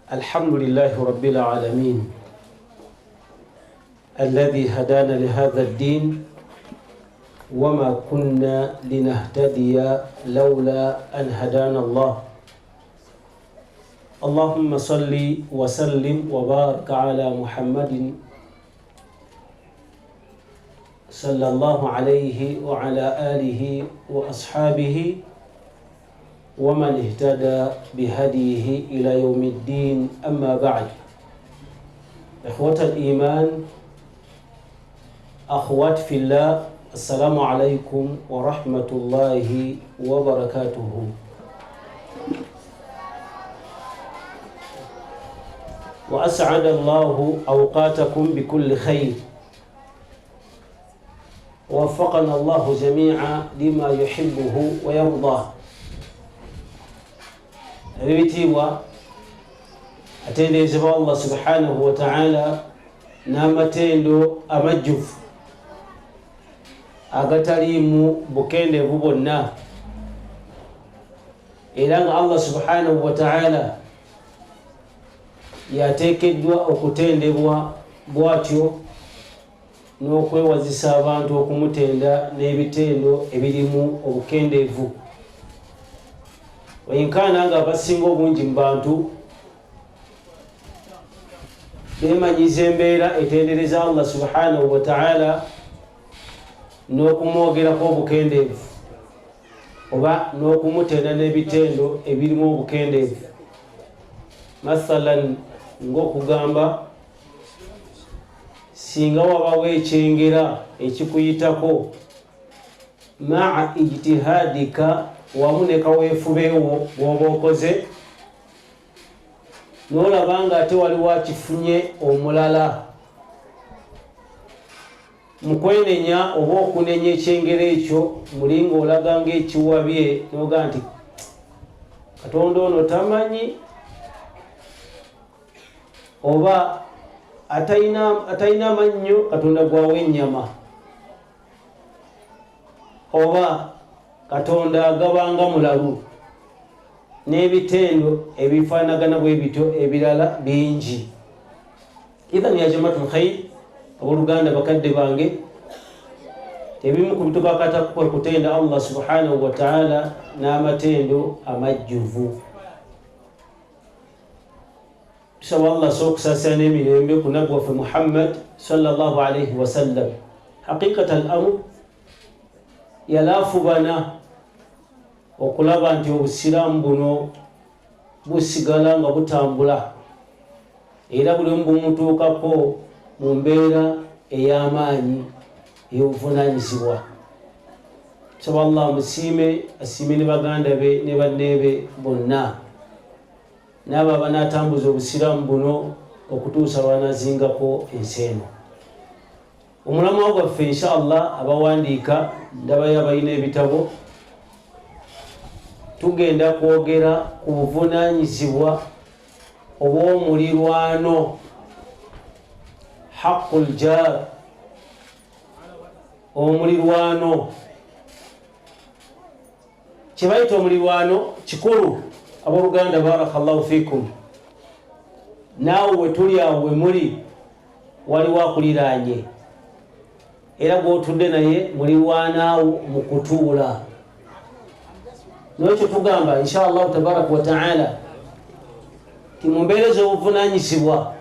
الحمد لله رب العالمين الذي هدانا لهذا الدين وما كنا لنهتدي لولا أن هدانا الله. اللهم صل وسلم وبارك على محمد صلى الله عليه وعلى آله وأصحابه ومن اهتدى بهديه إلى يوم الدين. أما بعد، إخوة الإيمان، أخوات في الله، السلام عليكم ورحمة الله وبركاته. وأسعد الله أوقاتكم بكل خير، ووفقنا الله جميعا لما يحبه ويرضاه. Ebitiibwa atendezebwa Allah subhanahu wa ta'ala n'amatendo amajjuvu agataliimu bukendeevu bwonna, era nga Allah subhanahu wa ta'ala yateekeddwa okutendebwa bw'atyo n'okwewazisa abantu okumutenda n'ebitendo ebirimu obukendeevu. Wenkana nga abasinga obungi mu bantu beemanyiza embeera etendereza Allah subhanahu wa ta'ala n'okumwogerako obukendeevu oba n'okumutenda n'ebitendo ebirimu obukendeevu. Mathalan, ng'okugamba singa wabawo ekyengera ekikuyitako maa ijtihadika, wamu ne kaweefubeewo bw'oba okoze, n'olaba nga ate waliwo akifunye omulala mu kwenenya oba okunenya ekyengera ekyo, mulinga olaga ng'ekiwabye, n'oga nti Katonda ono tamanyi, oba atalina mannyo, Katonda gwawa ennyama, oba Katonda agabanga mulalu, n'ebitendo ebifaanagana bwe bityo ebirala bingi. Idhan ya jamaatul khayr, abooluganda bakadde bange, ebimu ku bitubakata kwe kutenda Allah subhanahu wa ta'ala n'amatendo amajjuvu. Tusaba Allah sokusasana emirembe ku nabbi waffe Muhammad sallallahu alayhi wa sallam. Haqiqatan al-amr yalaafubana okulaba nti obusiraamu buno busigala nga butambula, era buli omu bumutuukako mu mbeera ey'amaanyi ey'obuvunaanyizibwa. Tusaba Allah musiime, asiime ne baganda be ne banneebe bonna, n'abo abanaatambuza obusiraamu buno okutuusa lwanaazingako ensi eno. Omulamwa gwaffe inshallah abawandiika ndabayo abalina ebitabo, tugenda kwogera ku buvunaanyizibwa obw'omulirwano, haqqul jaar, omulirwano. Kyebayita omulirwano kikulu, abooluganda barakallahu fikum. Naawe we tuli awo we muli waliwo akuliraanye, era bw'otudde naye mulirwanaawo mu kutuula. N'ekyo tugamba inshallah tabaraka wa ta'ala ti mu mbeera z'obuvunaanyizibwa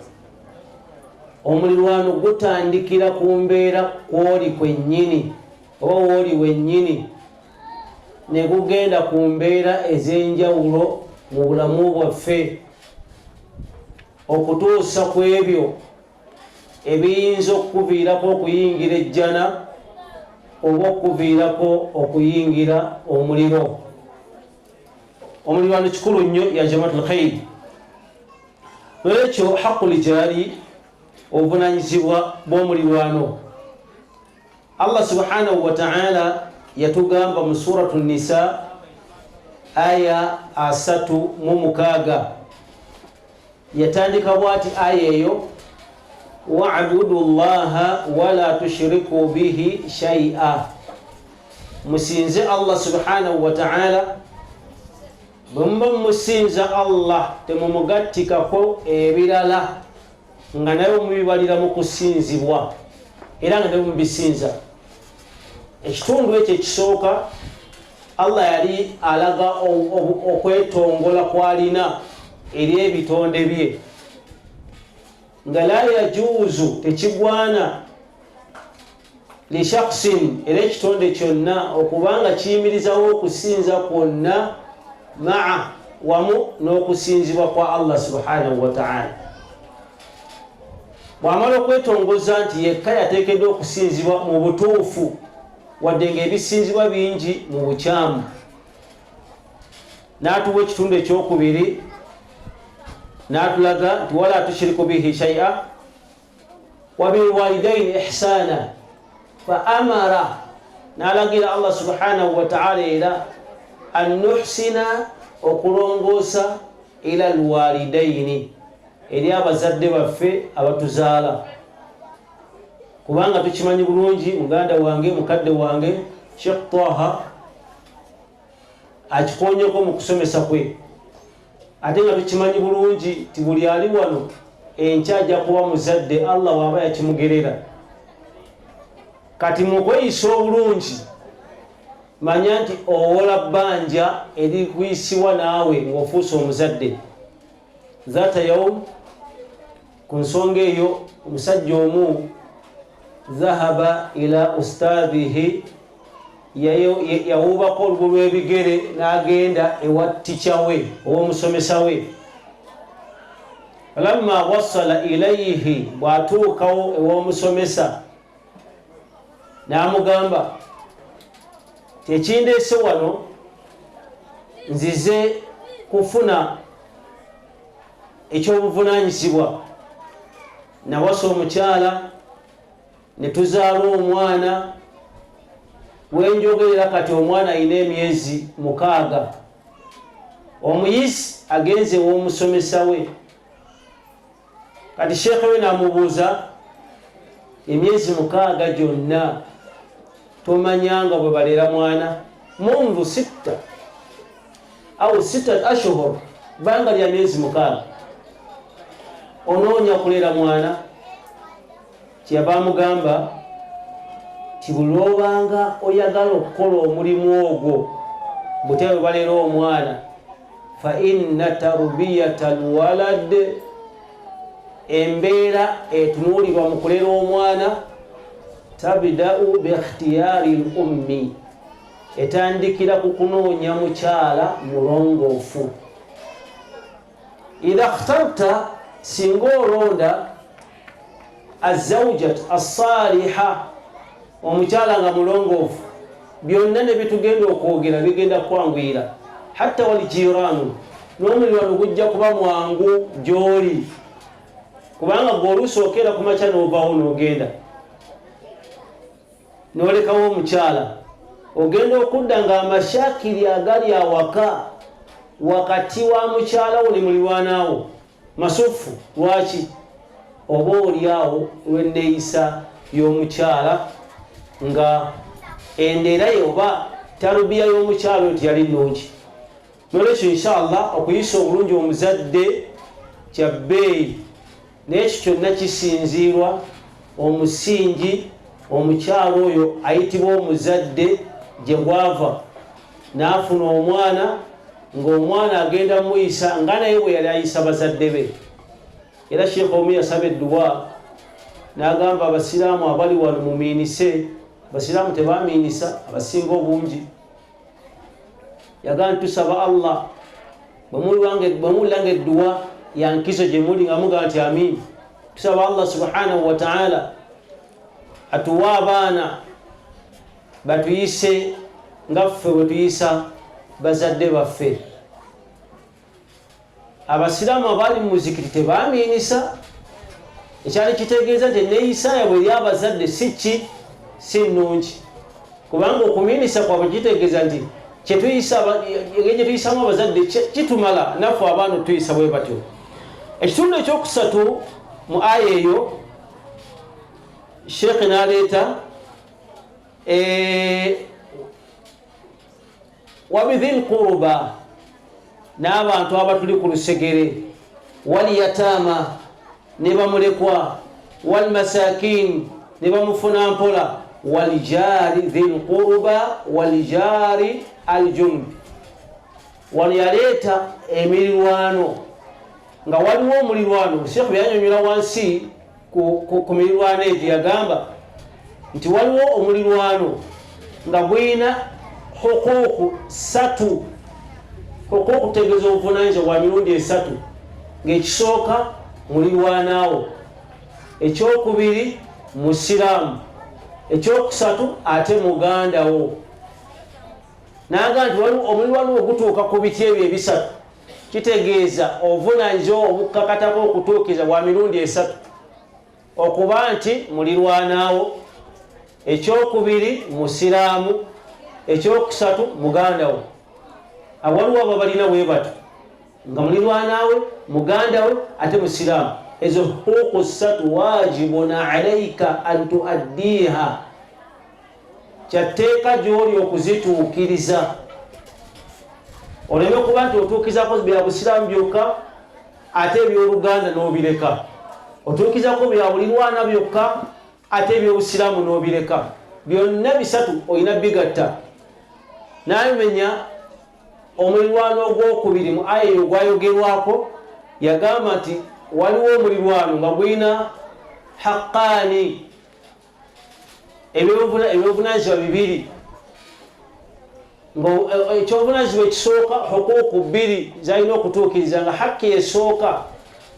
omulirwano gutandikira ku mbeera kw'oli kwennyini oba w'oli wennyini, ne gugenda ku mbeera ez'enjawulo mu bulamu bwaffe okutuusa ku ebyo ebiyinza okukuviirako okuyingira ejjana oba okukuviirako okuyingira omuliro. Omulirwano kikulu nnyo ya jamaatul khayr. Olwekyo haqqul jaari, obuvunaanyizibwa bw'omulirwano, Allah subhanahu wa ta'ala yatugamba mu suratu Nisa aya 36, yatandika bw'ati aya eyo, wa'budu llaha wala tushriku bihi shay'a, musinze Allah subhanahu wa ta'ala bumba musinza Allah temumugattikako ebirala nga nayo mubibalira mu kusinzibwa era nga mubisinza. Ekitundu ekyo ekisooka Allah yali alaga okwetongola kwalina eri ebitonde bye nga la yajuuzu tekigwana li shakhsin era ekitonde kyonna okubanga kiyimirizawo okusinza kwonna maa wamu n'okusinzibwa kwa Allah subhanahu wa ta'ala. Bw'amala okwetongoza nti yekka yateekeddwa okusinzibwa mu butuufu wadde ng'ebisinzibwa bingi mu bukyamu, n'atuwa ekitundu ekyokubiri n'atulaga nti wala tushiriku bihi shay'a wa bilwalidaini ihsana fa amara, n'alagira Allah subhanahu wa ta'ala era an nuhsina okulongoosa ila alwalidaini eri abazadde baffe abatuzaala, kubanga tukimanyi bulungi muganda wange mukadde wange Sheikh Taha akikonyeko mu kusomesa kwe, ate nga tukimanyi bulungi ti buli ali wano enkya ajja kuba muzadde Allah waba yakimugerera. Kati mukweyisa obulungi manya nti owola bbanja erikuyisibwa naawe ng'ofuuse omuzadde. Zaata yawm ku nsonga eyo omusajja omu dhahaba ila ustadhihi, yawubako olubu lw'ebigere n'agenda ewa tica we ow'omusomesa we. Falamma wasala ilayhi, bw'atuukawo ew'omusomesa n'amugamba tekindeese wano nzize kufuna ekyobuvunanyizibwa, nawasa omukyala ne tuzaala omwana, wenjogerera kati omwana alina emyezi 6. Omuyizi agenze ew'omusomesa we, kati sheekhe we n'amubuuza emyezi 6 gyonna tomanyanga bwe balera mwana? Mundu 6 au 6 ashhur, banga lya myezi 6 onoonya kulera mwana? Kyeyava amugamba ti buli lw'obanga oyagala okukola omulimu ogwo bute bwe balera omwana, fa inna tarbiyata alwalad, embeera etunuulirwa mu kulera omwana, tabda'u bi ikhtiyari al-ummi, etandikira ku kunoonya mukyala mulongoofu. Idha ikhtarta, singa olonda azawjat as-saliha, omukyala nga mulongoofu, byonna ne bitugenda okwogera bigenda kwanguyira. Hatta wal jiranu, n'omulirwano gujja kuba mwangu gy'oli, kubanga gw'oluusi okeera ku makya n'ovaawo n'ogenda n'olekawo omukyala, ogenda okudda nga amashakiri agali awaka wakati wa mukyala wo ne mulirwanaawo masufu. Lwaki? Oba oli awo lw'enneeyisa y'omukyala nga endera ye oba tarubiya y'omukyala oyo tiyali nnungi. Nolwekyo inshallah okuyisa obulungi omuzadde kya bbeeyi, n'ekyo kyonna kisinziirwa omusingi omukyala oyo ayitibwa omuzadde gye gwava n'afuna omwana, ng'omwana agenda muyisa nga naye bwe yali ayisa bazadde be. Era Sheikh omu yasaba edduwa n'agamba abasiraamu abali wano mumiinise. Abasiraamu tebamiinisa, abasinga obungi. Yagamba tusaba Allah bwe muwulanga edduwa yankizo gye muli nga mugamba nti amiin, tusaba Allah subhanahu wa ta'ala atuwa abaana batuyise nga ffe bwe tuyisa bazadde baffe. Abasiraamu abali mu muzikiti tebamiinisa, ekyali kitegeeza nti enneeyisa yabwe eri abazadde si nnungi, kubanga okumiinisa kwabwe kitegeeza nti engeri gye tuyisamu abazadde kitumala naffe abaana tuyisa bwe batyo. Ekitundu ekyokusatu mu aya eyo Sheikh n'aleeta wabidhil qurba, n'abantu abatuli ku lusegere, wal yatama ne bamulekwa, wal masakin ne bamufuna mpola, wal jari dhil qurba wal jari al junub. Wano yaleeta emirirwano nga waliwo omulirwano. Sheikh byanyonyola wansi ku mirirwano egyo yagamba nti waliwo omulirwano nga gwina hukuku satu. Hukuku tegeeza obuvunanyizibwa bwa mirundi esatu, ng'ekisooka mulirwanaawo, ekyokubiri musiraamu, ekyokusatu ate mugandawo. Naga nti waliwo omulirwano ogutuuka ku biti ebyo ebisatu, kitegeeza obuvunanyizibwa obukakatako okutuukiza bwa mirundi esatu, okuba nti mulirwanaawo, ekyokubiri musiraamu, ekyokusatu mugandawo. Waliwo abo balina bwe bati nga mulirwanaawe, mugandawe ate musiraamu. Ezo huquuqu ssatu wajibun alaika an tuaddiha, kyatteeka gy'oli okuzituukiriza. Oleme kuba nti otuukizako bya busiraamu byokka ate ebyoluganda n'obireka, otuukizako bya bulirwana byokka ate ebyobusiraamu n'obireka. Byonna bisatu olina bigatta. N'ayomenya omulirwano ogwokubiri mu aya eyo gwayogerwako, yagamba nti waliwo omulirwano nga gwina haqqaani, ebyobuvunanyizibwa bibiri. Ekyobuvunanyizibwa ekisooka hukuuku bbiri zalina okutuukiriza, nga hakki esooka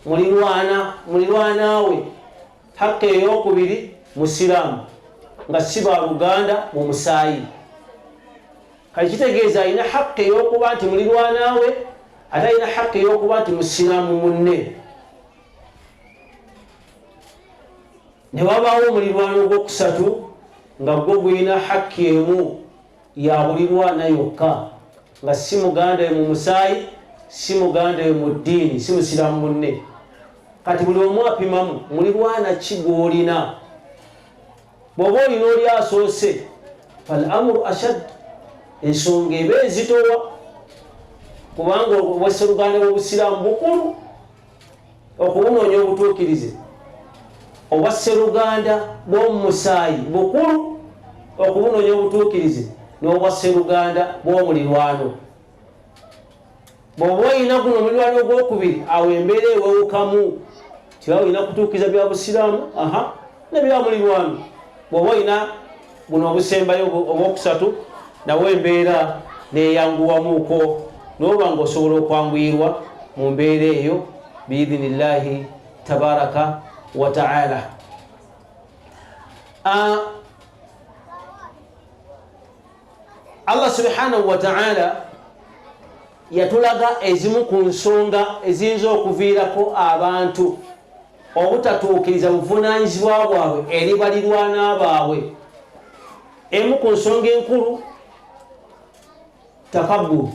mulirwanaawe, hakki eyokubiri musiraamu nga si baluganda mu musaayi. Kale kitegeeza alina hakki ey'okuba nti mulirwanaawe ate alina hakki ey'okuba nti musiraamu munne. Ne wabaawo omulirwano ogwokusatu nga gwo gwina hakki emu ya bulirwana yokka, nga si muganda we mu musaayi, si muganda we mu ddiini, si musiraamu munne. Kati buli omu apimamu mulirwana ki gw'olina. Bw'oba olina oli asoose, fal amru ashad, ensonga eba ezitowa, kubanga obwasseruganda bw'obusiraamu bukulu okubunoonya obutuukirize. Obwasseruganda bw'omumusaayi bukulu okubunoonya obutuukirize, n'obwasseruganda bw'omulirwano. Bw'oba olina guno omulirwano ogwokubiri, awo embeera ewewukamu, tiba olina kutuukiriza bya busiraamu ne bya mulirwano. Bw'oba olina buno obusembayo obwokusatu, nawe embeera neyanguwamuuko, n'oba ng'osobola okwanguyirwa mu mbeera eyo biidhinillahi tabaraka wa ta'ala. Allah subhanahu wa ta'ala yatulaga ezimu ku nsonga eziyinza okuviirako abantu obutatuukiriza buvunaanyizibwa bwabwe eri balirwana baabwe. Emu ku nsonga enkulu takabburu.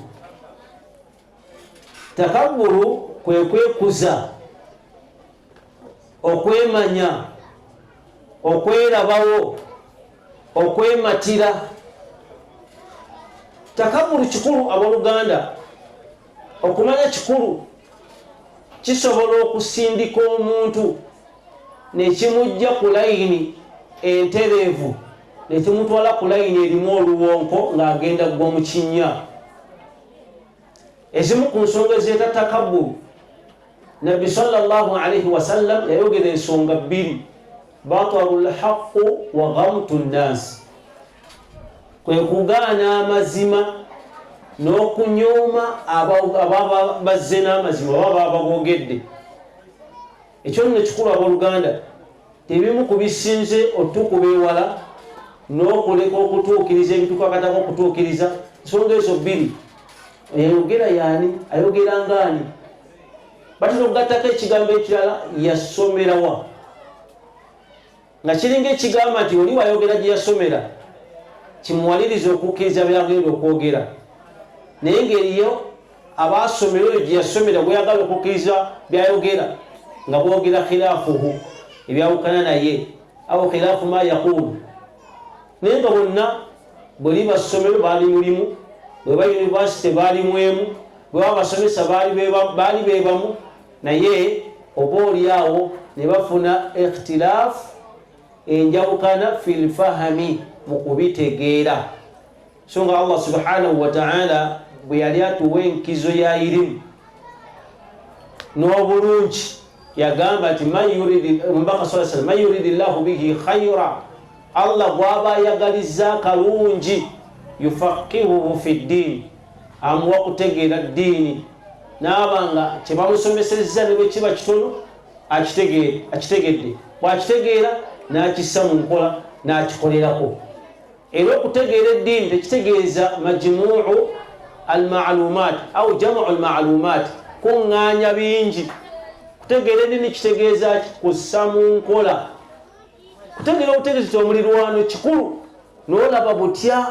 Takabburu kwe kwekuza, okwemanya, okwerabawo, okwematira. Takabburu kikulu abooluganda, okumanya kikulu. Kisobola okusindika omuntu nekimujja ku layini entereevu, nekimutwala ku layini erimu oluwonko ng'agenda gwa mu kinnya. Ezimu ku nsonga ezeeta takabburu, Nabbi sallallahu alaihi wasallam yayogera ensonga bbiri: batarul haqqu wa ghamtu nnaasi, kwe kugaana amazima n'okunyooma ababa bazze n'amazima baba babogedde. Ekyo nno kikulu abooluganda, tebimu ku bisinze otukuba ewala n'okuleka okutuukiriza ebitukakatako okutuukiriza. Ensonga ezo bbiri, ayogera yaani, ayogera ngaani? Batera okugattako ekigambo ekirala, yasomerawa, nga kiringa ekigamba nti oli wayogera gye yasomera kimuwaliriza okukkiriza byagenda okwogera, naye ng'eriyo abaasomera oyo gye yasomera bweyagala okukkiriza byayogera nga bwogera khilaafuhu, ebyawukana naye, awo khilaafu ma yaqulu. Naye nga bonna bweli basomero baali mulimu, bwe ba yunivasite baali mwemu, bwe babasomesa baali bebamu naye oba oliawo ne bafuna ikhtilaafu enjawukana fil fahami mu kubitegeera. So nga Allah subhanahu wa ta'ala bwe yali atuwa enkizo ya irimu n'obulungi yagamba nti omubaka man yuridillahu bihi khayra, Allah bw'aba ayagaliza kalungi yufaqihuhu fi ddiini, amuwa kutegeera ddiini, n'abanga kye bamusomesezza ne bwe kiba kitono akitegedde, bw'akitegeera n'akissa mu nkola n'akikolerako. Era okutegeera eddiini tekitegeeza majmuu almalumat au jamu almalumat, kuŋŋaanya bingi. Kutegeera eddiini kitegeeza kussa mu nkola. Kutegeera obutegeezi ti omulirwano kikulu, n'olaba butya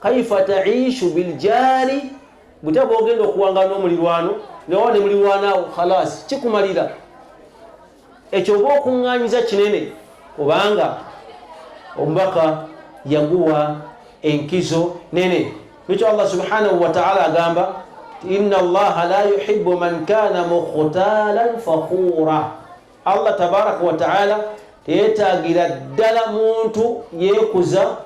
kaifa taishu biljari, butya bwogenda okuwangana n'omulirwano newa ne mulirwano awo khalas kikumalira. Ekyo oba okuŋŋaanyiza kinene, kubanga omubaka yaguwa enkizo nene. Nikyo Allah subhanahu wa ta'ala agamba inna Allaha la yuhibbu man kana mukhtalan fakhura. Allah tabaraka wa ta'ala teyetaagira ddala muntu yeekuza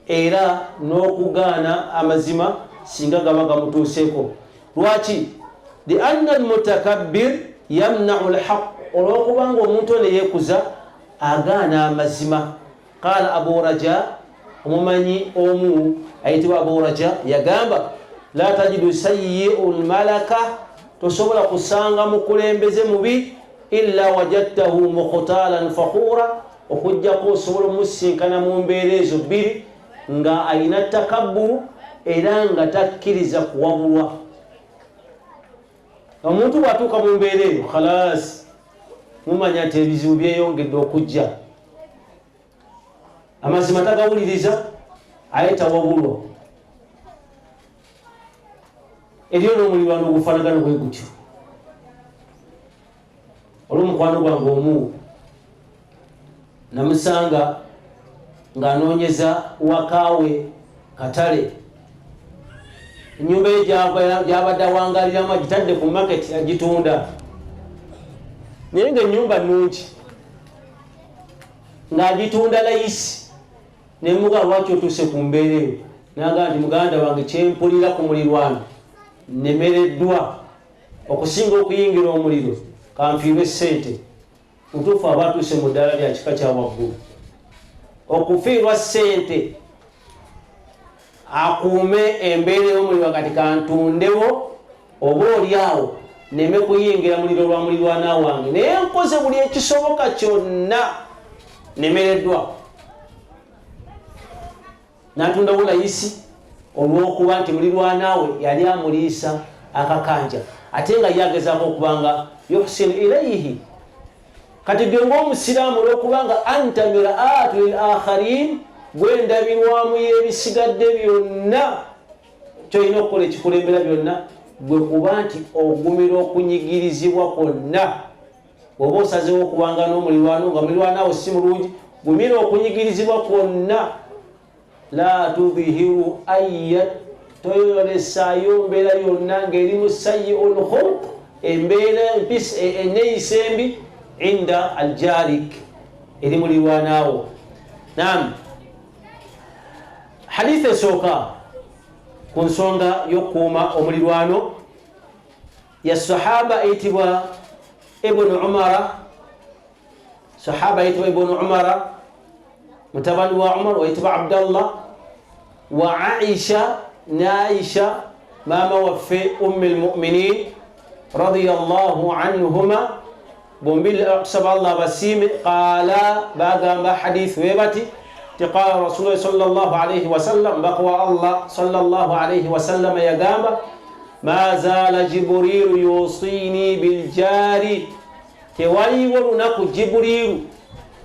era n'okugaana amazima singa gaba gamutuuseeko. Lwaki? lianna almutakabbir yamna'u alhaq, olwokubanga omuntu ono yeekuza agaana amazima. Qala Abu Raja, omumanyi omu ayitibwa Abu Raja yagamba la tajidu sayyi'ul malaka, tosobola kusanga mukulembeze mubi illa wajadtahu mukhtalan fakhura, okujjako osobola omusinkana mu mbeera ezo bbiri nga alina takabburu era nga takkiriza kuwabulwa. Omuntu bw'atuuka mu mbeera eyo khalas mumanya nti ebizibu byeyongedde okujja, amazima tagawuliriza, ayeta wabulwa. Eriyo n'omulirwano ogufaanagana bwe gutyo. Olw'omukwano gwange omu namusanga ng'anoonyeza wakaawe katale, ennyumba ye gy'abadde awangaliramu agitadde ku maketi agitunda, naye ng'ennyumba nnungi ng'agitunda layisi. Nemuga lwaki otuuse ku mbeera eyo? Naga nti muganda wange kyempulira ku mulirwano nemereddwa okusinga okuyingira omuliro, kanfiirwe ssente. Mutuufu aba atuuse mu ddala lya kika kya waggulu, okufiirwa ssente akuume embeera ey'omuliro kati kantundewo oba oliawo neme kuyingira muliro lwa mulirwana wange, naye nkoze buli ekisoboka kyonna nemereddwa. Natundawo layisi olw'okuba nti mulirwanaawe yali amuliisa akakanja, ate nga yagezaako okubanga yuhsinu ilayhi. Kati gwe ng'omusiraamu olw'okubanga anta miraatu lil akharin, gwe ndabirwamu y'ebisigadde byonna, kyolina okukola ekikulembera byonna gwe kuba nti ogumira okunyigirizibwa kwonna. Bw'oba osazeewo okubanga n'omulirwano nga mulirwanaawe si mulungi, gumira okunyigirizibwa kwonna. La tudhihiru ayya, toyolesaayo mbeera yonna ng'erimu sayyi'ul khuluq, embeera enneeyisa embi inda aljarik, eri mulirwanaawo. Naam, hadith esooka ku nsonga y'okukuuma omulirwano ya sahaba eyitibwa Ibnu Umara. Sahaba eyitibwa Ibnu Umara, mutabani wa Umar wayitibwa Abdallah, wa Aisha ne Aisha maama waffe ummul mu'minin radiyallahu anhuma, bombi tusaba Allah basiime. Qaala, bagamba hadith webati ti qala Rasulullah sallallahu alayhi wa sallam, bakwa Allah sallallahu alayhi wa sallam yagamba ma zaala Jibrilu yusini biljari, tewaliwo lunaku Jibrilu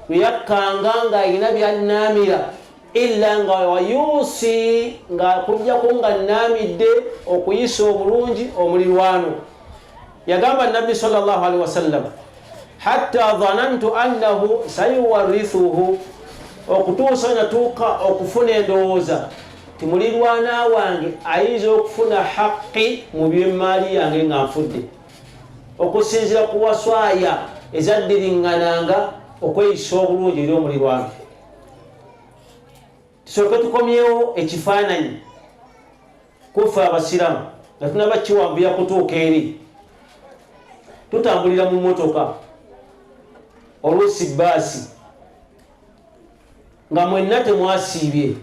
lweyakkanga ng'alina byannamira illa nga wayusi, nga kujjako nga nnamidde okuyisa obulungi omulirwano. Yagamba Nabbi sallallahu alaihi wasallam hatta dhanantu annahu sayuwarithuhu, okutuusa natuuka okufuna endowooza timulirwana wange ayinza okufuna haqqi mu by'emmaali yange nga nfudde okusinziira ku waswaya ezaddiriŋŋananga okweyisa obulungi eri omulirwana. Tusooke tukomyewo ekifaananyi kufe abasiramu nga tunaba kiwambuya kutuuka eri. Tutambulira mu motoka oluusi baasi nga mwenna temwasiibye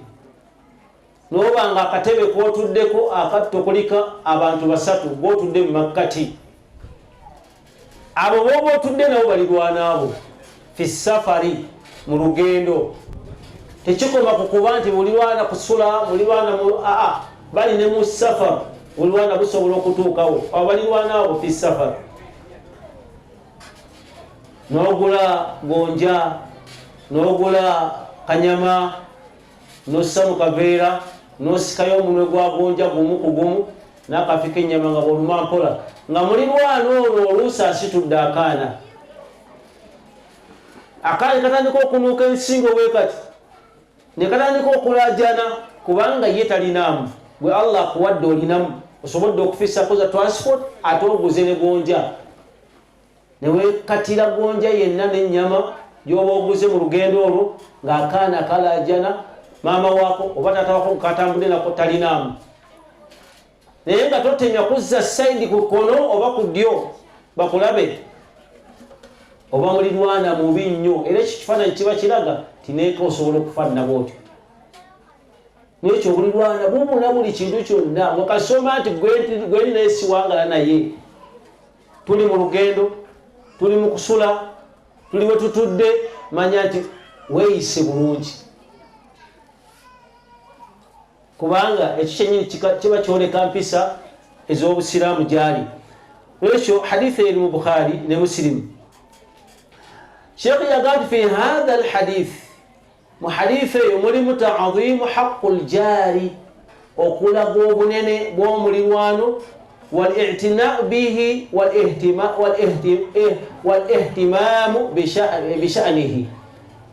noba nga akatebe kootuddeko akatto kulika abantu 3 bootudde mu makkati. Abo booba otudde nabo balirwana abo fi safari mu lugendo. Tekikoma kukuba nti mulirwana kusula mulirwana bali ne mu safari mulirwana busobola okutuukawo. Abo balirwana abo fi safari. N'ogula gonja n'ogula kanyama n'ossa mu kaveera n'osikayo omunwe gwa gonja gumu ku gumu n'akafika ennyama nga bwoluma mpola nga mulirwana olwo oluusi asitudde akaana katandika okunuuka ensingo bwe kati ne katandika okulajana kubanga ye talinaamu. Gwe Allah akuwadde olinamu osobodde okufisako za transport ate oguze ne gonja newekatira gonja yenna n'ennyama gyoba oguze mu lugendo olwo ng'akaana kalajana maama waako oba taata waako katambudde nako talinaamu. Naye nga totemya kuzza saidi ku kkono oba ku ddyo bakulabe oba mulirwana mubi nnyo. Era ekyo kifaananyi kiba kiraga tineeka osobola okufaanana bwotyo. Nekyo bulirwana bumuna buli kintu kyonna mukasoma nti gwe naye siwangala naye. Tuli mu lugendo, tuli mu kusula, tuli we tutudde, manya nti weeyise bulungi kubanga ekyo kyennyini kiba kyoleka mpisa ez'obusiraamu gyali. Ekyo hadithi eri mu Bukhari ne Muslim. Sheikh yagamba fi hadha alhadith mu hadithi eyo mulimu ta'dhimu haqqul jari okulaga obunene bw'omulirwano والاعتناء به والاهتمام بشأنه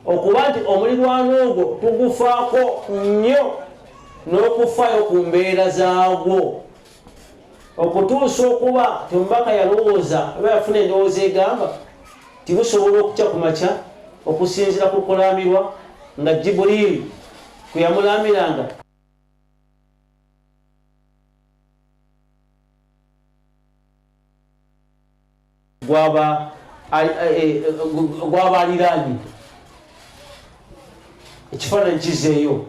okuba nti omulirwano ogwo tugufaako nnyo n'okufaayo ku mbeera zaagwo okutuusa okuba temubaka yalowooza oba yafuna endowooza egamba tibusobola okukya ku makya okusinziira ku kulamirwa nga Jiburili kwe yamulamiranga gwaba aliraanye ekifaananyi kizeeyo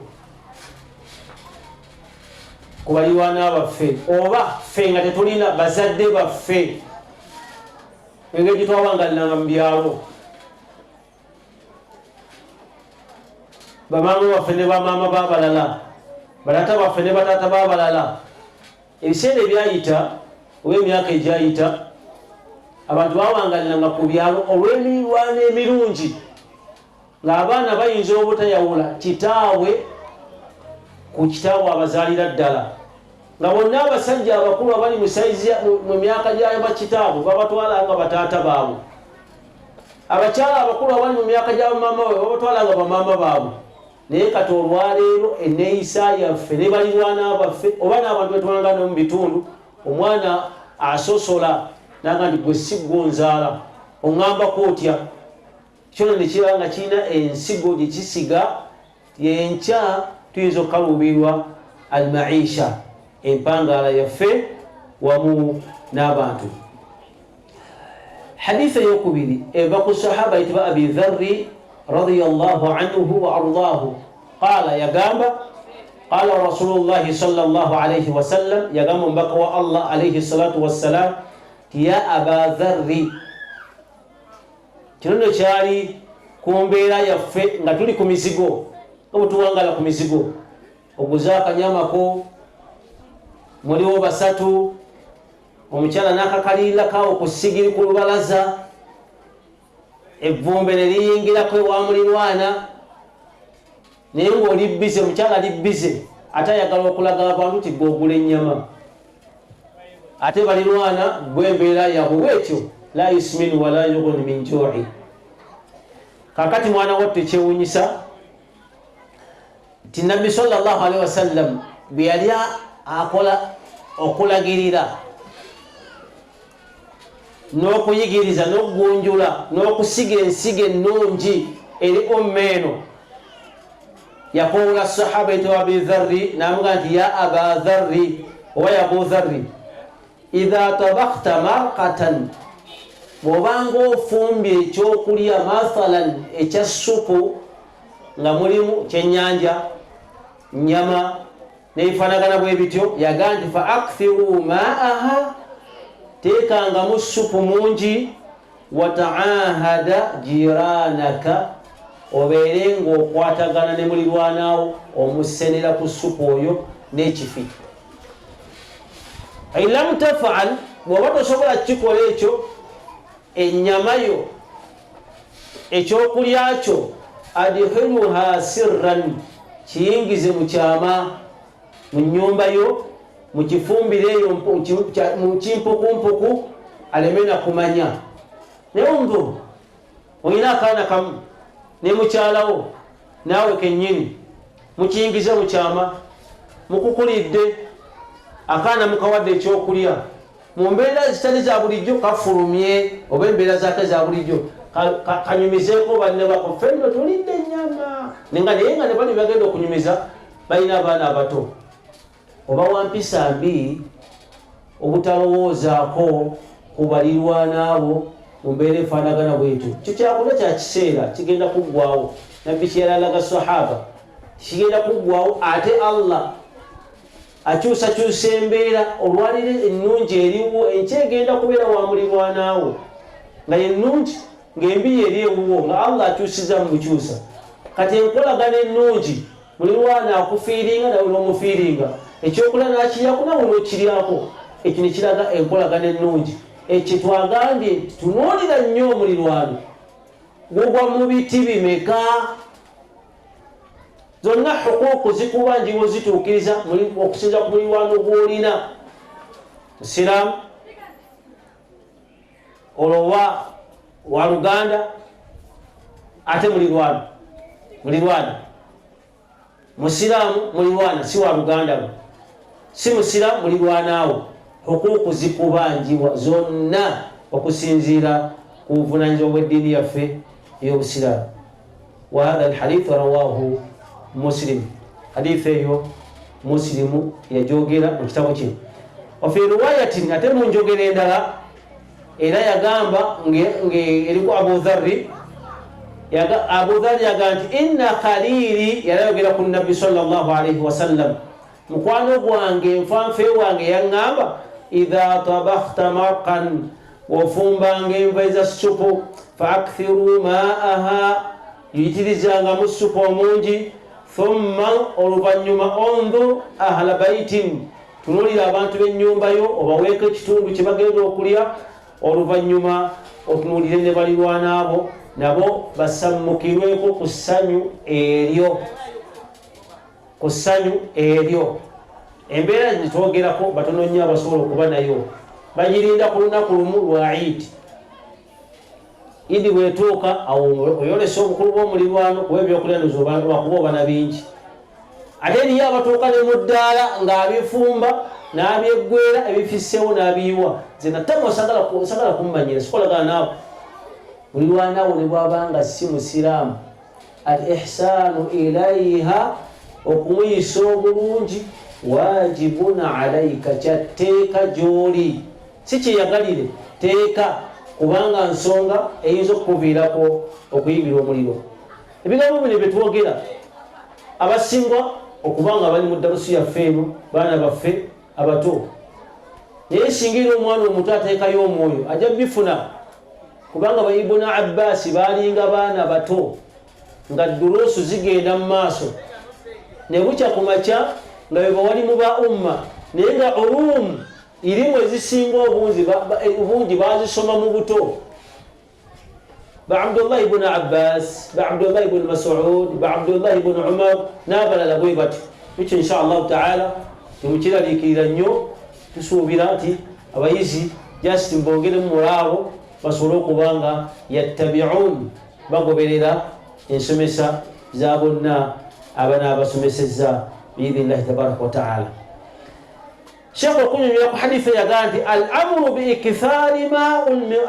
ku balirwana baffe oba ffe nga tetulina bazadde baffe engeri gyetwabangalinanga mu byalo bamaama baffe ne bamaama b'abalala balata baffe ne bataata b'abalala. Ebiseera ebyayita oba emyaka egyayita abantu bawangaliranga ku byalo olw'emirwana emirungi ng'abaana bayinza obutayawula kitaabwe ku kitaabwe abazaalira ddala nga bonna abasajja abakulu abali mu saizi mu myaka gya bakitaabwe babatwalanga bataata baabwe, abakyala abakulu abali mu myaka gya bamaama baabwe babatwalanga bamaama baabwe. Naye kati olwaleero enneeyisa yaffe ne balirwana baffe oba n'abantu betwalanga mu bitundu omwana asosola naga nti gwe si gonzaala oŋŋambako otya kyono ne kiba nga kirina ensigo gye kisiga yenkya tuyinza okukaluubirwa almaisha empangaala yaffe wamu n'abantu. Hadisi eyokubiri eva ku sahaba yitibwa Abi Dharri radiyallahu anhu wa ardaahu qaala yagamba qaala rasulullahi sallallahu alayhi wa sallam yagamba omubaka wa Allah alayhi salatu wassalam ya Aba Dharri. Kino kyali ku mbeera yaffe nga tuli ku mizigo nga bwe tuwangala ku mizigo oguza akanyamako muliwo 3 omukyala n'akakaliirako ku sigiri ku lubalaza evvumbe ne liyingirako ewa mulirwana naye ng'oli bize omukyala ali bize ate ayagala okulaga abantu ti gwe ogula ennyama ate balirwana gw'embeera yabwe bwetyo la yusmin wala yughni min ju'i. Kakati mwana wattu ekyewunyisa Nabbi sallallahu alaihi wasallam biyali akola okulagirira n'okuyigiriza n'okugunjula n'okusiga ensiga ennungi eri ommeeno yakola sahaba ito Abi Dharri namuga nti ya Aba Dharri oba ya Abu Dharri idha tabakhta marqatan bw'obanga ofumbye ekyokulya mathalan ekya supu nga mulimu kyennyanja nyama nebifanagana bwe bityo yaga nti fa akthiru ma'aha teekangamu supu mungi wataahada jiranaka obeere ng'okwatagana ne mulirwanaawo omusenera ku supu oyo n'ekifi. in lam tafal bw'oba tosobola kikola ekyo ennyama yo ekyokulya kyo adhiluha sirran kiyingize mu kyama mu nnyumba yo mukifumbire eyo mu kimpukumpuku aleme na kumanya. Naye omuntu olina akaana kamu ne mukyalawo naawe kennyini mukiyingize mu kyama mukukulidde akaana mukawadde ekyokulya mu mbeera zitali za bulijjo kafulumye oba embeera zake za bulijjo kanyumizeeko banne bako fenno tulidde ennyama naye nga ne bali bagenda okunyumiza balina abaana abato. Oba wampisa mbi obutalowoozaako ku balirwanaabo mu mbeera efaanagana bwetu kyo kyakola kya kiseera kigenda kuggwawo. Nabbi kyeyalalaga sahaba kigenda kuggwawo ate Allah akyusakyusa embeera olwalire ennungi eriwo enkyegenda kubeera wa mulirwanaawo nga yennungi ng'embi eri ewuwo nga Allah akyusiza mu bukyusa. Kati enkolagana ennungi mulirwana akufiiringa nawe n'omufiiringa ekyokulya nakiyako nawe n'okiryako ekyo ne kiraga enkolagana ennungi. Ekyo twagambye tunuulira nnyo omulirwano gugwa mu biti bimeka zonna hukuuku zikuba njiwo zituukiriza okusinza ku mulirwano gw'olina musiraamu olwowa wa Luganda ate mulirwana musiraamu mulirwana si wa Luganda si musiraamu mulirwanaawo hukuuku zikubanjibwa zonna okusinziira ku buvunanyizibwa bw'eddiini yaffe ey'obusiraamu. Wa hadha alhadith rawahu Muslim, hadith eyo Muslimu yajogera mu kitabo kye. Wa fi riwayatin ate mu njogera endala era yagamba eriku Abu Dharri yaga nti inna khalili yarayogera ku Nabbi sallallahu alaihi wasallam mukwano gwange nfanfe wange yaŋŋamba idha tabakhta marqan wofumbanga enva eza supu fa akthiru ma'aha yitirizanga mu supu omungi thumma oluvannyuma ondu ahla baitin tunulira abantu b'ennyumba yo obaweeko ekitundu kye bagenda okulya oluvannyuma otunulire ne balirwanaabo nabo basammukirweko ku ssanyu eryo. Embeera nitwogerako batono nnyo abasobola okuba nayo bagirinda ku lunaku lumu lwa Eid. Idi bwetuuka awo oyolesa obukulu bw'omulirwano kuba ebyokulya lwakuba obana bingi. Ate eriyo abatuuka ne mu ddaala ng'abifumba n'abyeggwera ebifisseewo n'abiyiwa nze natamu osagala kummanyira sikolagana naawe mulirwanaawo ne bwabanga si musiraamu al ihsaanu ilaiha okumuyisa obulungi wajibun alaika kyatteeka gy'oli si kyeyagalire teeka kubanga nsonga eyinza okukuviirako okuyibira omuliro. Ebigambo bino byetwogera abasingwa okubanga bali mu ddarusu yaffe eno baana baffe abato naye singira omwana omuto ateekayo omwoyo ajja bifuna kubanga ba Ibn Abbas balinga baana bato nga duruusu zigenda mu maaso ne bukya ku makya nga bwe bawali mu ba umma naye nga ulumu irimu ezisinga obungi bazisoma mu buto. Ba Abdullah ibn Abbas, ba Abdullah ibn Mas'ud, ba Abdullah ibn Umar n'abalala bwe batyo. Ekyo inshallah ta'ala temukiraliikirira nnyo tusuubira nti abayizi just mbongeremu mulaabo basobole okuba nga yattabi'un bagoberera ensomesa za bonna abana abasomesezza biidhnillahi tabaraka wa taala. Sheikh okunyumira ku hadithi yagaa nti al-amru biikithari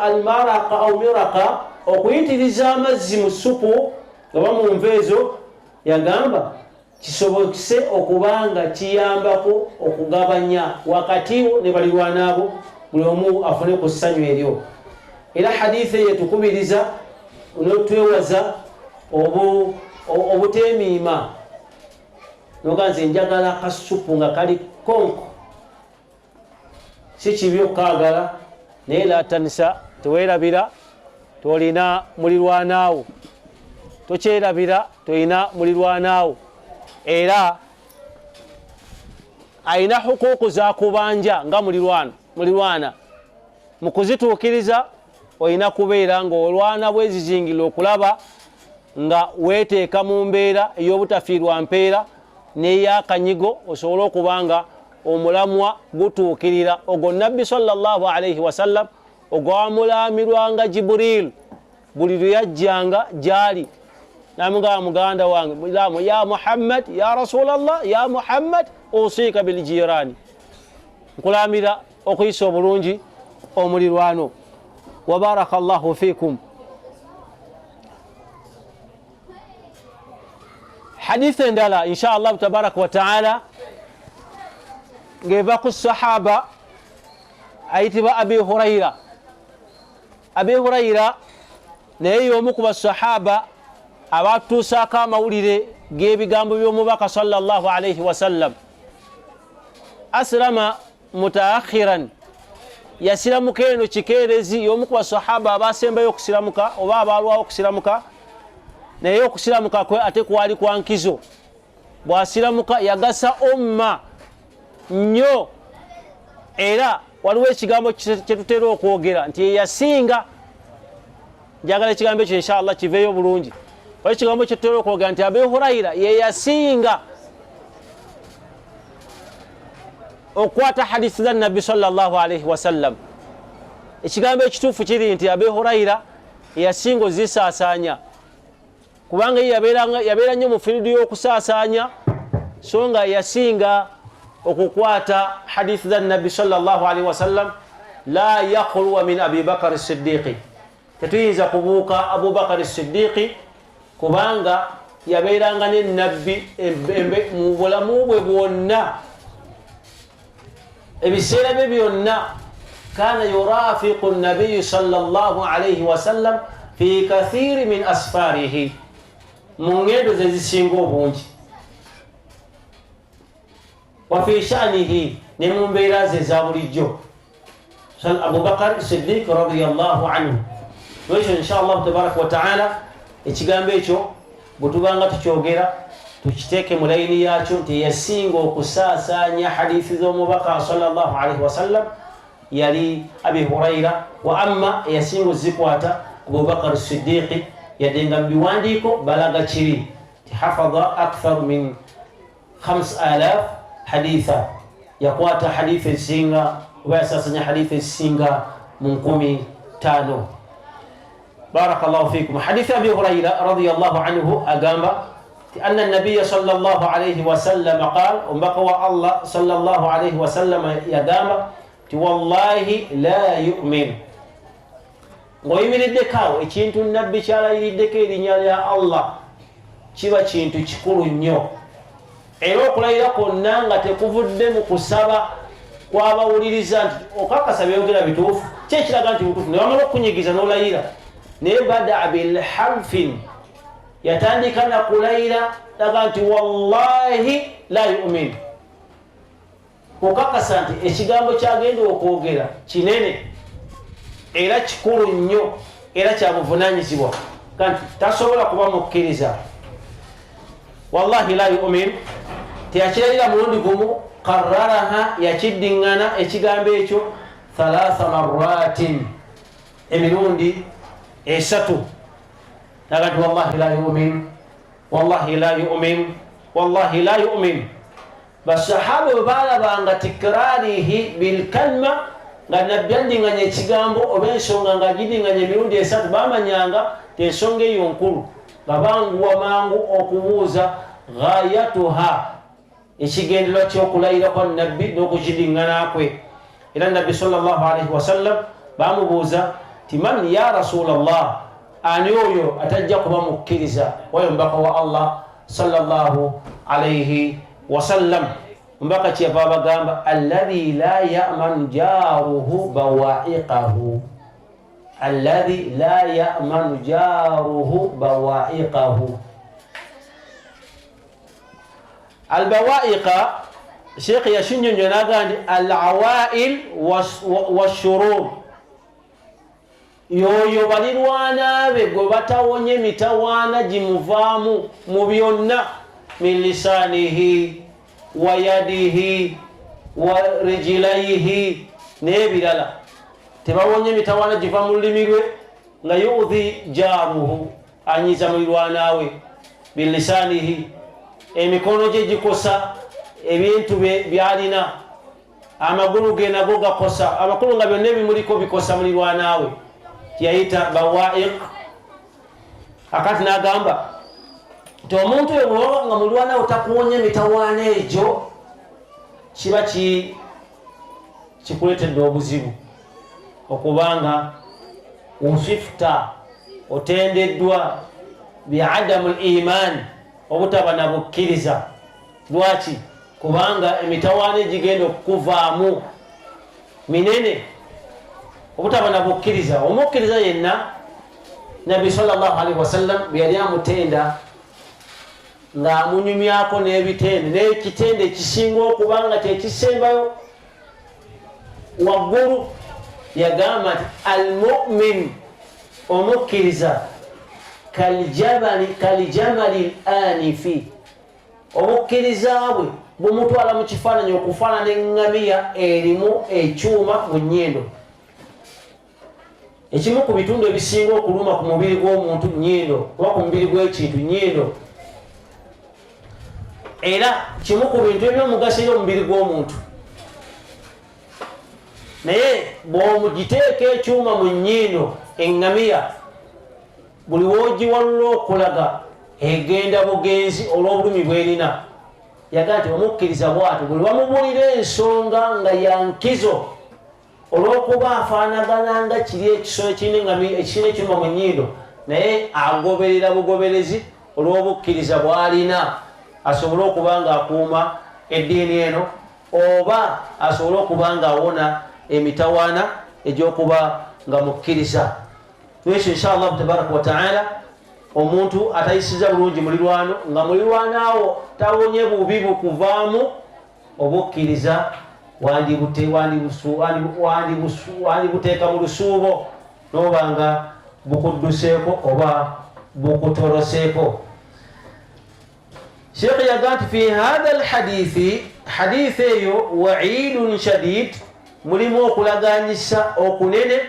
al-maraqa au miraqa, okuyitiriza amazzi mu supu oba mu nveezo, yagamba kisobokise okubanga kiyambako okugabanya wakati ne balirwanaabo, buli omu afune ku ssanyu eryo. Era hadithi yetukubiriza notwewaza obutemiima noga nze njagala akasupu nga kali konko, si kibi okukagala naye latanisa tewerabira tolina mulirwanaawo, tokyerabira tolina mulirwanaawo, era ayina hukuku zakubanja nga mulirwana mu kuzituukiriza olina kubeera ng'olwana bwezizingirira okulaba nga weteeka mu mbeera ey'obutafiirwa mpeera n'eyakanyigo osobole okubanga omulamwa gutuukirira. Ogwo nabbi sallallahu alaihi wasallam ogwamulamirwanga Jibril buli lwe yajjanga gyali namugamba muganda wange mulamu ya Muhammad ya Rasulallah ya Muhammad usika bil jirani, nkulamira okuyisa obulungi omulirwano. Wa barakallahu fikum. Hadith endala insha Allah tabaraka wa taala ngeva ku sahaba ayitibwa Abi Hurayra. Abi Hurayra naye y'omu ku basahaba abatuusaako amawulire g'ebigambo by'omubaka sallallahu alaihi wasallam. Aslama mutaakhiran, yasiramuka eno kikeerezi, y'omu ku basahaba abasembayo okusiramuka oba abalwawo okusiramuka, naye okusiramuka kwe ate kwali kwa nkizo. Bw'asiramuka yagasa umma nnyo, era waliwo ekigambo kyetutera okwogera nti yeyasinga, njagala ekigambo ekyo inshallah kiveeyo bulungi. Waliwo ekigambo kyetutera okwogera nti Abi Hurayra yeyasinga okwata hadithi za nabbi sallallahu alaihi wasallam. Ekigambo ekituufu kiri nti Abi Hurayra yeyasinga ozisaasaanya, kubanga yabeera nnyo mu field y'okusaasanya, so nga yasinga okukwata hadithi za nabbi sallallahu alaihi wasallam. La yakhluwa min Abi Bakr as-Siddiqi, tetuyinza kubuuka Abu Bakr as-Siddiqi kubanga yabeeranga ne nabbi mu bulamu bwe bwonna, ebiseera bye byonna. Kana yurafiqu an-nabiy sallallahu alaihi wasallam fi kathiri min asfarihi, mu ngendo ze zisinga obungi. Wa fi sha'nihi, ne mu mbeera ze za bulijjo. Abu Bakr Siddiq radiyallahu anhu. Lwekyo inshallah tabaraka wa taala ekigambo ekyo bwe tubanga tukyogera tukiteeke mu layini yakyo nti yasinga okusaasaanya hadithi z'omubaka sallallahu alaihi wasallam yali Abi Hurayra. Wa amma yasinga ozikwata Abu Bakr Siddiq yadenga mu biwandiiko balaga kiri ti hafadha akthar min 5000 haditha, yakwata hadithi ezisinga oba yasaasanya hadithi ezisinga mu 15,000. barakallahu fikum. Hadithi Abi Hurayra radiyallahu anhu agamba أن النبي صلى الله عليه وسلم قال وبقوا الله صلى الله عليه وسلم يقام والله لا يؤمن ngoyimiridde kawo ekintu nabbi kyalayirideko erinnya lya Allah kiba kintu kikulu nnyo, era okulayira kwonna nga tekuvudde mu kusaba kwabawuliriza nti okakasa byogera bituufu, kyekiraga nti butuufu ne wamala okunyigiza n'olayira. Naye badaa bilharfin, yatandika na kulayira daga nti wallahi la yu'min, kukakasa nti ekigambo kyagenda okwogera kinene era kikulu nnyo era kyabuvunaanyizibwa kanti tasobola kuba mukkiriza. Wallahi la yu'min teyakirayira mulundi gumu, qarraraha yakiddiŋŋana ekigambo ekyo 3 marratin, emirundi 3. daga nti wallahi la yu'min, wallahi la yu'min, wallahi la yu'min. Basahaba bwe balabanga tikrarihi bilkalma, nga nabbi andiŋŋanya ekigambo oba ensonga nga agidiŋŋanya emirundi 3, bamanyanga ensonga eyo nkulu, nga banguwa mangu okubuuza ghayatuha ekigendera kyokulayira kwa nabbi n'okukidingana kwe. Era nabbi sallallahu alaihi wasallam bamubuuza ti man ya rasulallah, ani oyo atajja kuba mukkiriza oyo mubaka wa Allah sallallahu alaihi wasallam? Mbaka kyava bagamba alladhi la ya'manu jaruhu bawa'iqahu, alladhi la ya'manu jaruhu bawa'iqahu. Albawa'iqa Sheikh yashinyonyo nagandi alawail washurur, yoyo balirwana be gwe batawonye mitawana jimuvaamu mu byonna, min lisanihi wa yadihi wa rijlaihi n'ebirala. Tebawonye mitawana jiva mu lulimi lwe nga yuudhi jaruhu, anyiza mulirwana we, bilisanihi emikono gye gikosa ebintu byalina, amagulu ge nago gakosa, amakulu nga byonna ebimuliko bikosa mulirwana we, tiyayita bawa'iq. Akati nagamba nti omuntu oyo bw'oba nga mulirwana we takuwonya mitawaana egyo, kiba kikuletedde obuzibu, okubanga usifta otendeddwa biadamu liman, obutaba na bukkiriza. Lwaki? Kubanga emitawaana egigenda okukuvaamu minene, obutaba na bukkiriza. Omukkiriza yenna nabbi sallallahu alaihi wasallam bwe yali amutenda ng'amunyumyako n'ebitende, n'ekitende ekisinga okubanga tekisembayo waggulu, yagamba nti almu'min, omukkiriza, kalijamali anifi, obukkiriza bwe bumutwala mu kifaananyi okufaanana eŋŋamiya erimu ekyuma mu nnyindo. Ekimu ku bitundu ebisinga okuluma ku mubiri gw'omuntu nnyindo, oba ku mubiri gw'ekintu nnyindo. Era kimu ku bintu ebyomugaso eri omubiri gw'omuntu, naye bw'omugiteeka ekyuma mu nnyindo eŋŋamiya, buli woogiwalula okulaga egenda bugenzi olw'obulumi bw'erina. Yaga nti omukkiriza bw'atyo buli bamubuulira ensonga nga yankizo olw'okuba afaanagana nga kiri ekisolo ekirina ekyuma mu nnyindo, naye agoberera bugoberezi olw'obukkiriza bw'alina, asobole okuba ng'akuuma eddiini eno, oba asobole okuba ng'awona emitawaana egy'okuba nga mukkiriza. Twekyo inshallah tabaraka wa ta'ala, omuntu atayisiza bulungi mulirwano, nga mulirwanaawo tawonye bubi bukuvaamu, obukkiriza wandibuteeka mu lusuubo n'oba nga bukudduseeko oba bukutoroseeko. Sheikh yaga nti fi hadha alhadithi, hadithi eyo wa'idun shadid, mulimu okulaganyisa okunene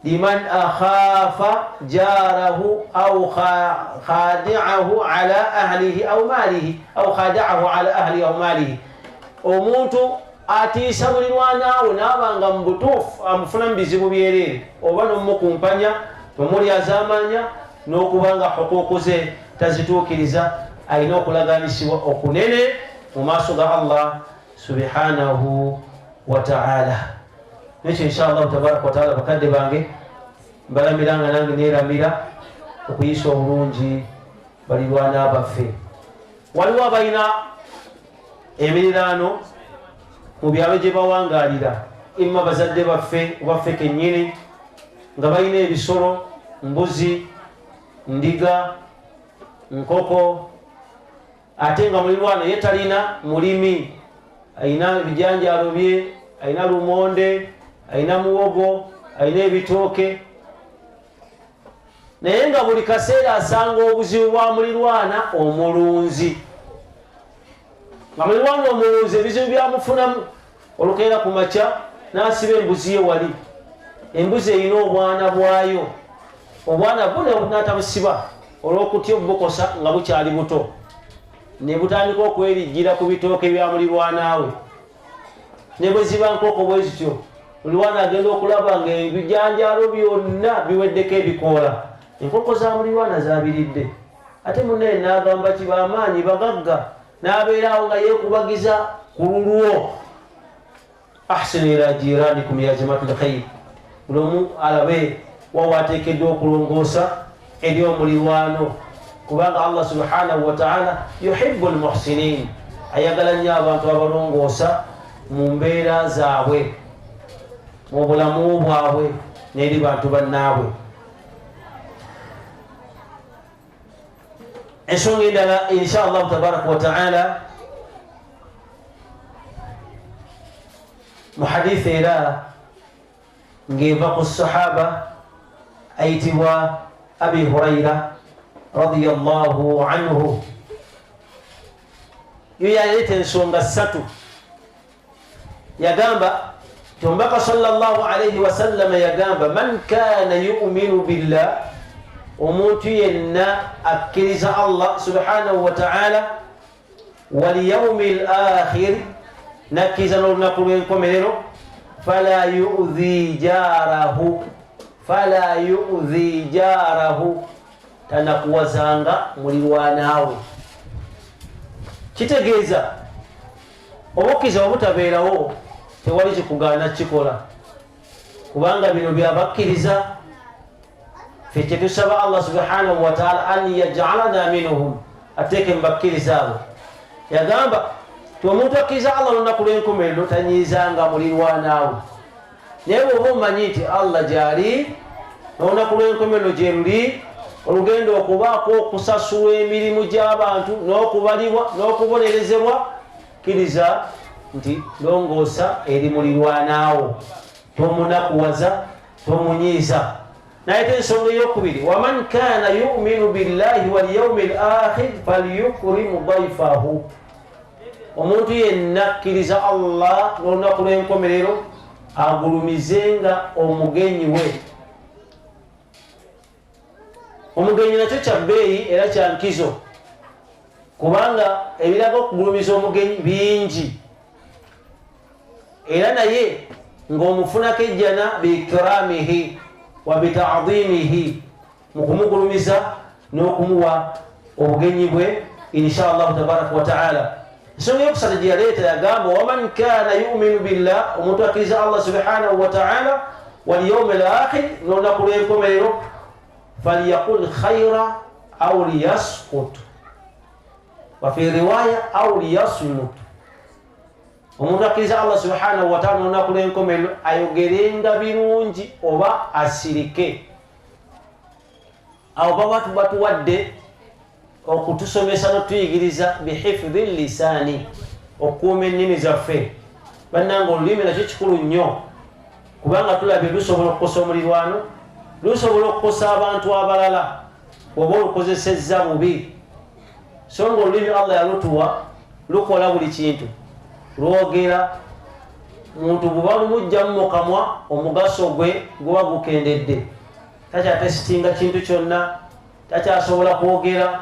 liman akhafa jarahu au khadi'ahu ala ahlihi au malihi au khada'ahu ala ahlihi au malihi. Omuntu atiisa mulirwanaawe n'abanga mu butuufu amufuna mu bizibu byereere, oba n'omumukumpanya nomulyazaamanya n'okubanga hukuuku ze tazituukiriza, alina okulaganyisibwa okunene mu maaso ga Allah subhanahu wa ta'ala. Nekyo inshallah tabaraka wa ta'ala bakadde bange mbalamiranga nange neeramira okuyisa obulungi balirwana baffe. Waliwo abalina emiriraano mu byalo gye bawangaalira, imma bazadde baffe baffe kennyini, nga balina ebisolo, mbuzi, ndiga, nkoko, ate nga mulirwana ye talina mulimi, alina ebijanjaalo bye, alina lumonde, alina muwogo, alina ebitooke, naye nga buli kaseera asanga obuzibu bwa mulirwana omulunzi. Nga mulirwana omulunzi ebizibu byamufunamu, olukeera ku makya n'asiba embuzi ye wali, embuzi erina obwana bwayo, obwana bwo n'atabusiba olw'okutya obukosa nga bukyali buto, ne butandika okwerijjira ku bitooke bya mulirwanaawe, ne bwe ziba nkoko bwe zityo, mulirwana agenda okulaba nga ebijanjaalo byonna biweddeko ebikoola, enkoko za mulirwana zabiridde. ate munne n'agamba kibamaanyi bagagga n'abeerawo nga yeekubagiza ku lulwo. ahsinu ila jiranikum ya jamaatul khayr, buli omu alabe wawa ateekeddwa okulongoosa eri omulirwano, kubanga Allah subhanahu wa ta'ala yuhibbu almuhsinin, ayagala nnyo abantu abalongoosa mu mbeera zaabwe, mu bulamu bwabwe n'eri bantu bannaabwe. ensonga endala insha Allah tabaraka wa ta'ala mu hadith era ng'eva ku sahaba ayitibwa Abi Hurayra radiyallahu anhu, yo yaleeta ensonga 3. yagamba tombaka sallallahu alayhi wa sallam yagamba man kana yu'minu billah, omuntu yenna akkiriza Allah subhanahu wa ta'ala wal yawmil akhir, nakkiriza n'olunaku lw'enkomerero, fala yu'dhi jarahu, tanakuwazanga mulirwanaawe. kitegeeza obukkiriza obutabeerawo tewali kikugaana kikola, kubanga bino byabakkiriza ffe kyetusaba Allah subhanahu wa ta'ala an yaj'alana minhum, ateeke mubakkiriza abo. yagamba ti omuntu akkiriza Allah olunaku lw'enkomerero tanyiizanga mulirwanaawe, naye bw'oba omanyi nti Allah gyali n'olunaku lw'enkomerero gye luli, olugendo okubaako okusasulwa emirimu gy'abantu n'okubalibwa n'okubonerezebwa, kkiriza nti longoosa eri mulirwanaawo, tomunakuwaza tomunyiiza. naye te ensonga ey'okubiri, waman kana yu'minu billahi wal yawmil akhir falyukrimu dayfahu, omuntu yenna akkiriza Allah n'olunaku lw'enkomerero agulumizenga omugenyi we. omugenyi nakyo kya bbeeyi era kya nkizo, kubanga ebiraga okugulumiza omugenyi bingi, era naye ng'omufunako ejjana biikramihi wa bita'dhimihi, mu kumugulumiza n'okumuwa obugenyi bwe insha Allah tabaraka wa ta'ala. ensonga yokusatu gye yaleeta yagamba waman kana yu'minu billah, omuntu akkiriza Allah subhanahu wa ta'ala wal yawmil akhir, n'olunaku lw'enkomerero, falyaqul khayra aw liyaskut, wa fi riwaya aw liyasmut. omuntu akkiriza Allah subhanahu wa ta'ala n'olunaku lw'enkomerero ayogerenga birungi oba asirike. awo baba batuwadde okutusomesa n'otuyigiriza bihifdhi lisaani, okukuuma ennimi zaffe. bannanga olulimi nakyo kikulu nnyo, kubanga tulabye lusobola okukosa omulirwano, lusobola okukosa abantu abalala oba olukozesezza bubi. so nga olulimi Allah yalutuwa lukola buli kintu, lwogera muntu buba lumujjamu mu kamwa, omugaso gwe guba gukendedde, takyatesitinga kintu kyonna, takyasobola kwogera,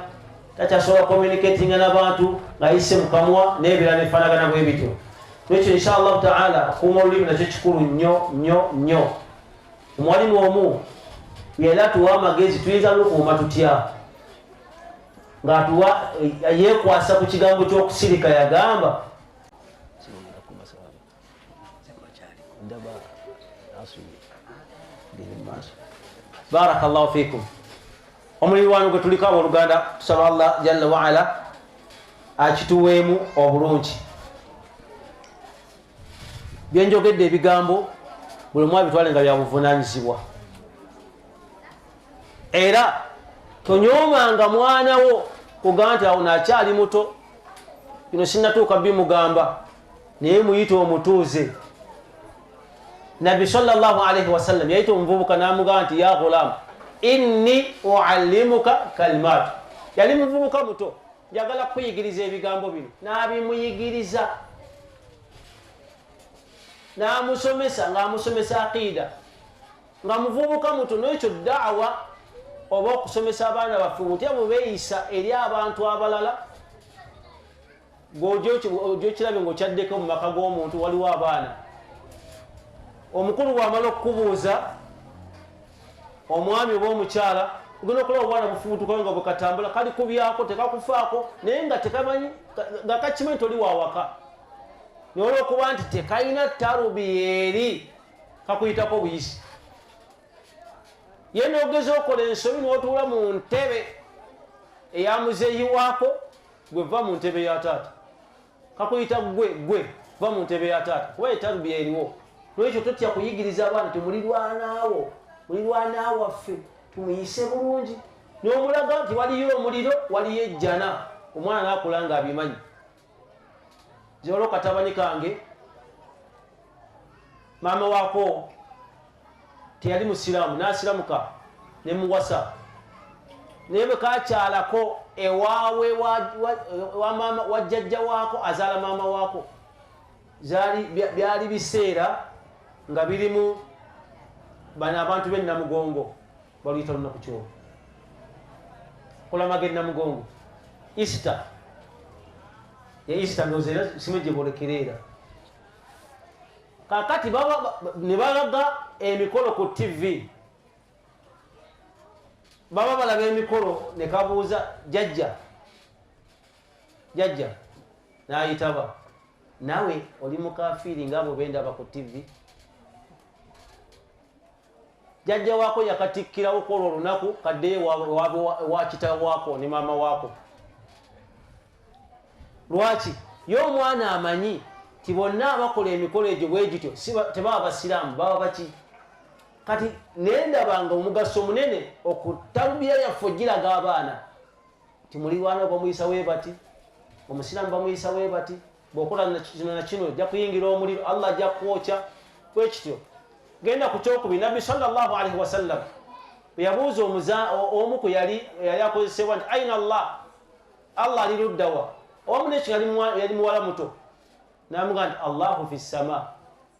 takyasobola communicatinga n'abantu ng'ayise mu kamwa n'ebirala nefanagana bwe bityo. nekyo insha Allah ta'ala kuuma olulimi nakyo kikulu nnyo nnyo nnyo. omwalimu omu yera atuwa amagezi tuyinza lukuuma tutya, ng'atuwa yeekwasa ku kigambo ky'okusirika. yagamba barakallahu fikum. omulirwano gwe tuliko abooluganda tusaba Allah jalla wa ala akituweemu obulungi. byenjogedde ebigambo buli omu abitwale nga byabuvunaanyizibwa, era tonyoomanga mwana wo kugamba nti awo naakyali muto, bino sinnatuuka bimugamba, naye muyite omutuuze. nabbi sallallahu alayhi wasallam yayita omuvubuka n'amugamba nti ya ghulamu inni uallimuka kalimat. yali muvubuka muto, njagala kuyigiriza ebigambo bino, n'abimuyigiriza, n'amusomesa, ng'amusomesa aqida, nga muvubuka muto. n'ekyo da'wa oba okusomesa abaana baffe mutya bubeeyisa eri abantu abalala. gyokirabe ng'okyaddeko mu maka g'omuntu waliwo abaana, omukulu bw'amala okukubuuza, omwami oba omukyala ogenda okulaba obwana bufubutukayo nga bwekatambula kali kubyako tekakufaako naye nga tekamanyi nga kakimanyi toli wawaka nolwokuba nti tekalina tarubiyeeri kakuyitako buyisi ye nogeza okola ensobi notuula mu ntebe eyamuzeeyiwaako gwe va mu ntebe ya taata kakuyita gwe va mu ntebe ya taata kuba etarubiya eriwo nolwekyo totya kuyigiriza abaana timulirwanaawo mulirwanaawo waffe tumuyise bulungi nomulaga nti waliyo omuliro waliyo ejjana omwana nakula nga abimanyi zolo katabani kange maama waako teyali musiraamu nasiramuka nemuwasa naye bwe kakyalako ewaawe wa jjajja waako azaala maama waako byali biseera nga birimu bano abantu bennamugongo baluyita lunaku kyolo kulamaga ennamugongo Easter ndozeera simu gye bolekereera kakati ne balaga emikolo ku TV baba balaba emikolo ne kabuuza jjajja n'ayitaba nawe oli mukafiiri ngaabo bendaba ku TV jjajja waako yakatikkirawo kola olunaku kaddeyo wa kitabu waako ne maama waako lwaki ye omwana amanyi ti bonna abakola emikolo egyo bwe gityo tebaba basiraamu baba baki kati nendabanga omugaso munene okutarubiya yaffe giraga abaana timulirwana bamuyisa we bati omusiraamu bamuyisa we bati bwokola kino na kino ojja kuyingira omuliro Allah ajja kwokya bwe kityo genda ku kyokubi nabbi sallallahu alaihi wasallam yabuuza omu ku yali akozesebwa nti aina Allah ali luddawa omu nekyo yali muwala muto namuga nti Allahu fi ssama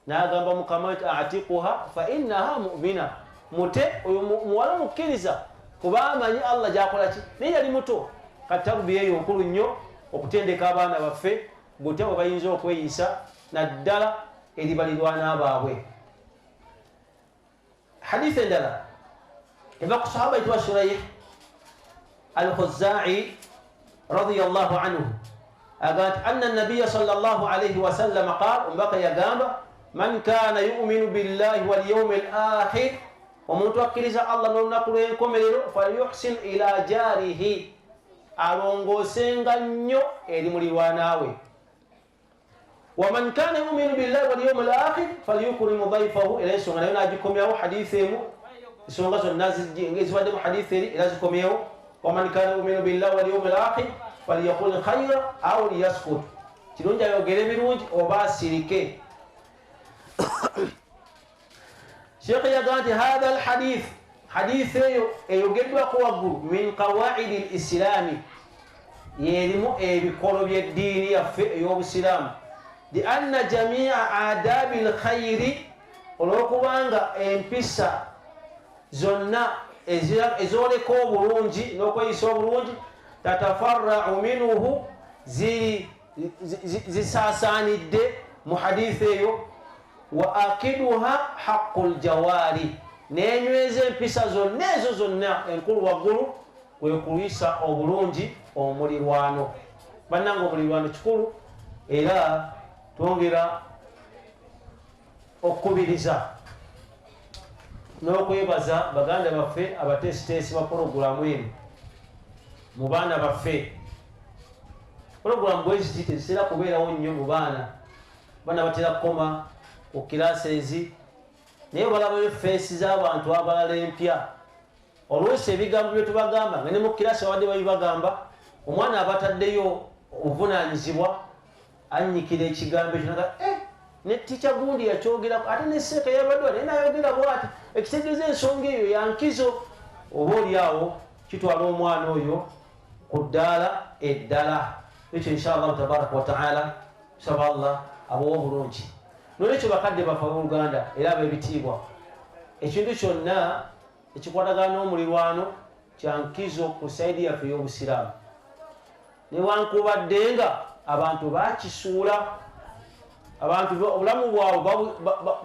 nagamba mukama nti atiquha fa innaha mu'mina mute oyo muwala mukkiriza kuba amanyi Allah gyakolaki naye yali muto katarubiya eyo nkulu nnyo okutendeka abaana baffe butya bwe bayinza okweyisa naddala eribalirwana baabwe حديث دلا إذا صحابة شريح الخزاعي رضي الله عنه قالت أن النبي صلى الله عليه وسلم قال وبقي يقام من كان يؤمن بالله واليوم الآخر ومن توكل الله نقول لكم فليحسن إلى جاره أرونغو سنغنيو إلي ومن كان يؤمن بالله واليوم الآخر فليكرم ضيفه إلى سنة هنا أجيكم يا حديثه سنة الناس يزودهم حديثه إلى سكم يا ومن كان يؤمن بالله واليوم الآخر فليقول خيرا أو ليسكت تلون جايو غيربيروج وباسيركه شيخ يقول هذا الحديث حديث يوجد وقوة من قواعد الإسلام يرمو بقلب الدين يوم الإسلام لأن جميع آداب الخير olwokubanga empisa zonna ezoleka obulungi n'okweyisa obulungi tatafarrau minhu zisaasaanidde mu hadithi eyo wa akiduha haqu ljawari nenyweza empisa zonna ezo zonna enkulu waggulu kwekulisa obulungi omulirwano bannanga omulirwano kikulu era twongera okubiriza n'okwebaza baganda baffe abateesiteesi ba porogulamu eno mu baana baffe porogulamu bweziti tezitera kubeerawo nnyo mu baana batera kukoma ku kilasezi naye balabayo feesi z'abantu abalala empya oluusi ebigambo bye tubagamba nga ne mu kirasi babadde babibagamba omwana abataddeyo obuvunanyizibwa annyikira ekigambo ekyo naga ne tica gundi yakyogerako ate neseeka yabadwa naye nayogera bwati ekitegeeza ensonga eyo yankizo oba oliawo kitwala omwana oyo ku ddaala eddala ekyo inshallah tabaraka wataala tusaba Allah abawa obulungi nolwekyo bakadde bafa Uganda era ab'ebitiibwa ekintu kyonna ekikwatagana n'omulirwano kyankizo ku saidi yaffe y'obusiraamu newankubadde nga abantu bakisuula abantu obulamu bwabwe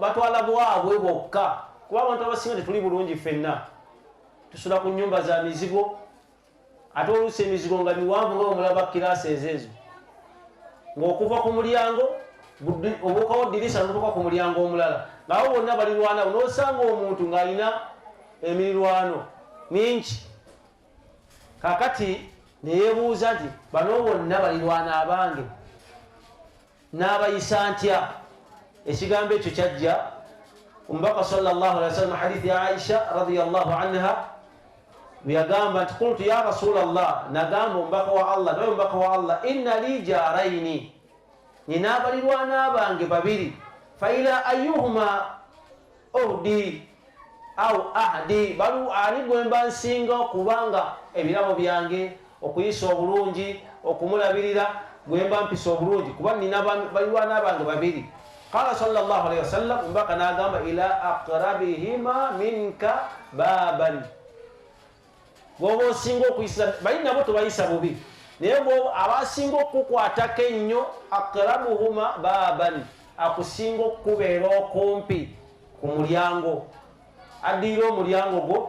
batwala bwabwe bwokka kuba abantu abasinga tetuli bulungi ffenna tusula ku nyumba za mizigo ate oluusi emizigo nga miwanvu nga omulaba kirasi ezeezo ng'okuva ku mulyango obuukawo dirisa notuuka ku mulyango omulala ngaawo bonna balirwana n'osanga omuntu ng'alina emirirwano mingi. Kakati neyebuuza nti bano bonna balirwana abange n'abayisa ntya? Ekigambo ekyo kyajja omubaka sallallahu alaihi wasallam hadithi ya Aisha radiyallahu anha biyagamba nti qultu ya rasulallah, nagamba omubaka wa Allah, naye omubaka wa Allah, inna li jaraini, nina abalirwana abange babiri, fa ila ayyuhuma uhdi au ahdi, balu ali gwemba nsinga okubanga ebirabo byange okuyisa obulungi okumulabirira gwemba mpisa obulungi kuba nina balirwana abange babiri. Qala sallallahu alaihi wasallam, mbaka nagamba ila aqrabihima minka baban, bwoba osinga okuyisa bali nabo tobayisa bubi naye abasinga okukukwatako ennyo aqrabuhuma baban, akusinga okubeera okumpi ku mulyango, addiira omulyango gwo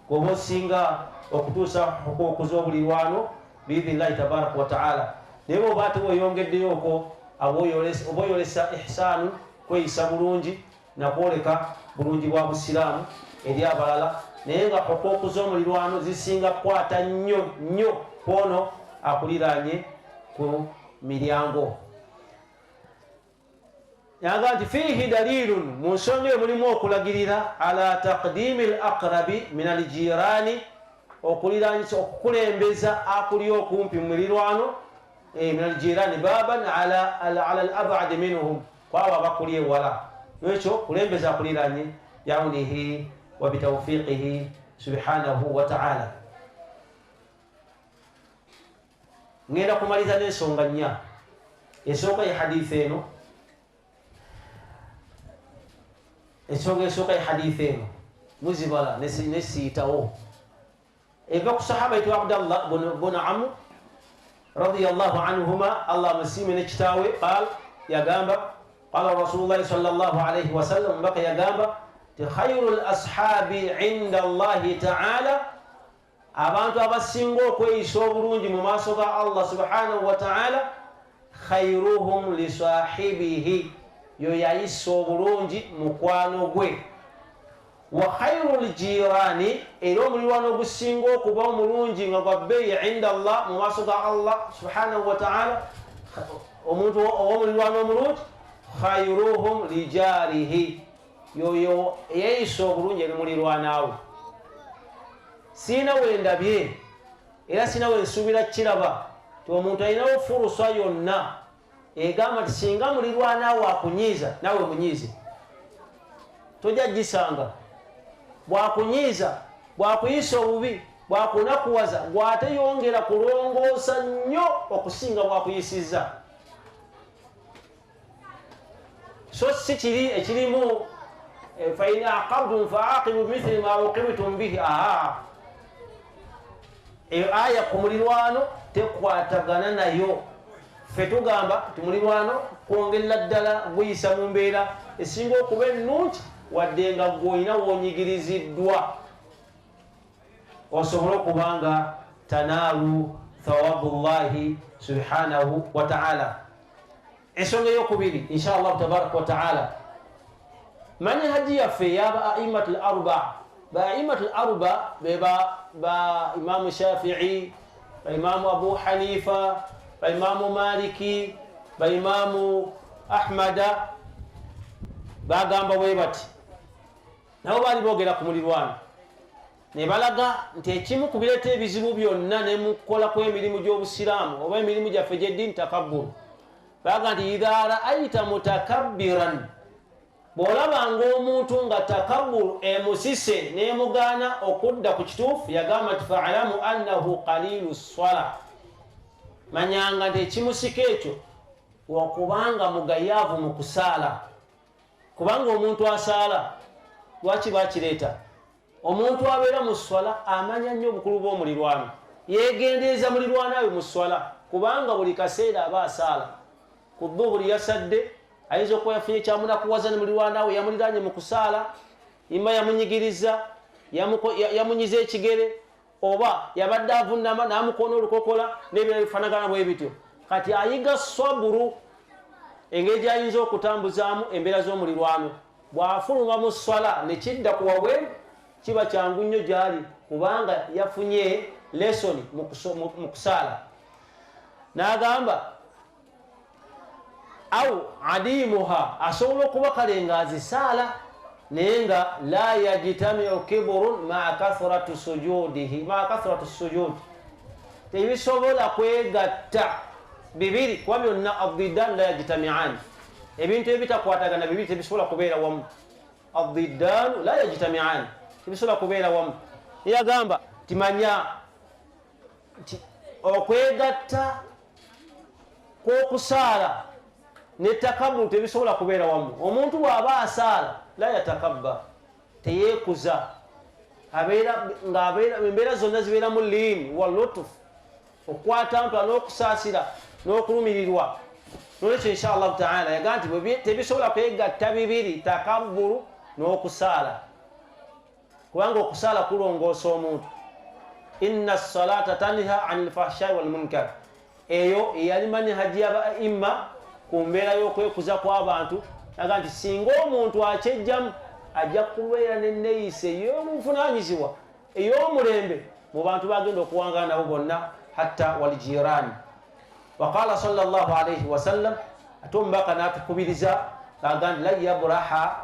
gwoba osinga okutuusa okukuza obulirwano biidhnillahi tabaraka wa taala. Naye bwoba ate weyongeddeyo okwo oba oyolesa ihsaanu, kweyisa bulungi nakwoleka bulungi bwa busiraamu eri abalala, naye nga okukuza omulirwano zisinga kukwata nnyo kwono akuliraanye ku miryango. Yaga nti fiihi dalilun, mu nsonga eyo mulimu okulagirira ala taqdimi al aqrabi min al jirani, okuliraanyisa okukulembeza akuli okumpi mu milirwano min al jirani baban ala al ab'ad minhum, kwabo abakuli ewala. Ekyo kulembeza akuliraanye yaunihi wa bitawfiqihi subhanahu wa ta'ala. Ngenda kumaliza n'ensonga nnya. Esooka ya hadithi eno, ensonga esooka ya hadithi eno muzibala nesiyitawo eva ku sahaba itu Abdallah bun Amr radiyallahu anhuma, Allah musime ne kitaawe, qal yagamba qala Rasulullah sallallahu alayhi wa sallam, mbaka yagamba ti khayrul ashabi inda Allahi ta'ala, abantu abasinga okweyisa obulungi mu maaso ga Allah subhanahu wa ta'ala, khayruhum li sahibihi, yo yayisa obulungi mukwano gwe, wa khayrul jirani, era omulirwano ogusinga okuba omulungi nga gwa bbeeyi inda Allah, mu maaso ga Allah subhanahu wa ta'ala, omuntu ow'omulirwano omulungi, khayruhum li jarihi, yoyo yayisa obulungi eri mulirwanaawe. Siina wendabye era siina wensuubira kiraba ti omuntu alinawo furusa yonna egamba ti singa mulirwanaawe akunyiiza nawe munyiize, tojja gisanga. Bwakunyiiza, bwakuyisa obubi, bwakunakuwaza, gwate yongera kulongoosa nnyo okusinga bwakuyisizza. So si kiri ekirimu fa in aqabtum faaqibu bimithli ma uqibtum bihi. Eyo aya ku mulirwano tekwatagana nayo. Ffe tugamba ti mulirwano kwongerera ddala guyisa mu mbeera esinga okuba ennungi, wadde nga gwolina wonyigiriziddwa osobole okubanga tanaalu thawabullahi subhanahu wa ta'ala. Ensonga eyokubiri insha Allah tabaraka wa ta'ala, manhaji yaffe yaba aimatul arba. Ba aimatul arba ba Imamu Shafi'i, ba Imamu Abu Hanifa, ba Imamu Maliki, ba Imamu Ahmada bagamba bwe bati, nabo baali boogera ku mulirwano ne balaga nti ekimu ku bireeta ebizibu byonna ne mukola kw'emirimu gy'obusiraamu oba emirimu gyaffe gy'eddiini takabburu. Baga nti idha ra'aita mutakabbiran, bw'olabanga omuntu nga takabburu emusise n'emugaana okudda ku kituufu, yagamba nti fa'alamu annahu qalilu swala, manyanga nti ekimusika ekyo wakubanga mugayaavu mu kusaala. Kubanga omuntu asaala lwaki bakireeta? Omuntu abeera mu swala amanya nnyo obukulu bw'omulirwano, yeegendeeza mulirwanaawe mu swala, kubanga buli kaseera aba asaala. Ku dhuhuri yasadde, ayinza okuba yafunye kyamunakuwaza ne mulirwanaawe yamuliraanye mu kusaala, imma yamunyigiriza, yamunyiza ekigere oba yabadde avunama namukona olukokola n'ebirala bifanagana bwe bityo. Kati ayiga saburu engeri gyayinza okutambuzaamu embeera z'omulirwano. Bw'afuluma mu swala ne kidda ku wabweru kiba kyangu nnyo gy'ali kubanga yafunye lesoni mu kusaala. N'agamba au adimuha asobola okuba kale nga azisaala naye nga la yajtamiu kiburun maa kathratu sujudihi tebisobola kwegatta bibiri kuba byonna adiddan la yajtamiani ebintu ebitakwatagana bibiri tebisobola kubeera wamu. Adiddanu la yajtamiani tebisobola kubeera wamu. Yagamba timanya nti okwegatta kw'okusaala ne takabbu tebisobola kubeera wamu. Omuntu bw'aba asaala la yatakabba teyeekuza embeera zonna zibeera mu liini wa lutufu okukwata mpala n'okusaasira n'okulumirirwa. Nolwekyo insha allahu taala yagaa nti tebisobola kwegatta bibiri takabburu n'okusaala kubanga okusaala kulongoosa omuntu. Inna salata tanha ani lfahshai walmunkar, eyo eyali manhaji y'abaimma ku mbeera y'okwekuza kw'abantu. Aga nti singa omuntu akyejjamu ajja kubeera n'enneeyisa ey'obuvunanyizibwa ey'omulembe mu bantu bagenda okuwangana nabo bonna hatta waljirani. Waqala sallallahu alayhi wasallam, ate omubaka n'atukubiriza aga nti lan yabraha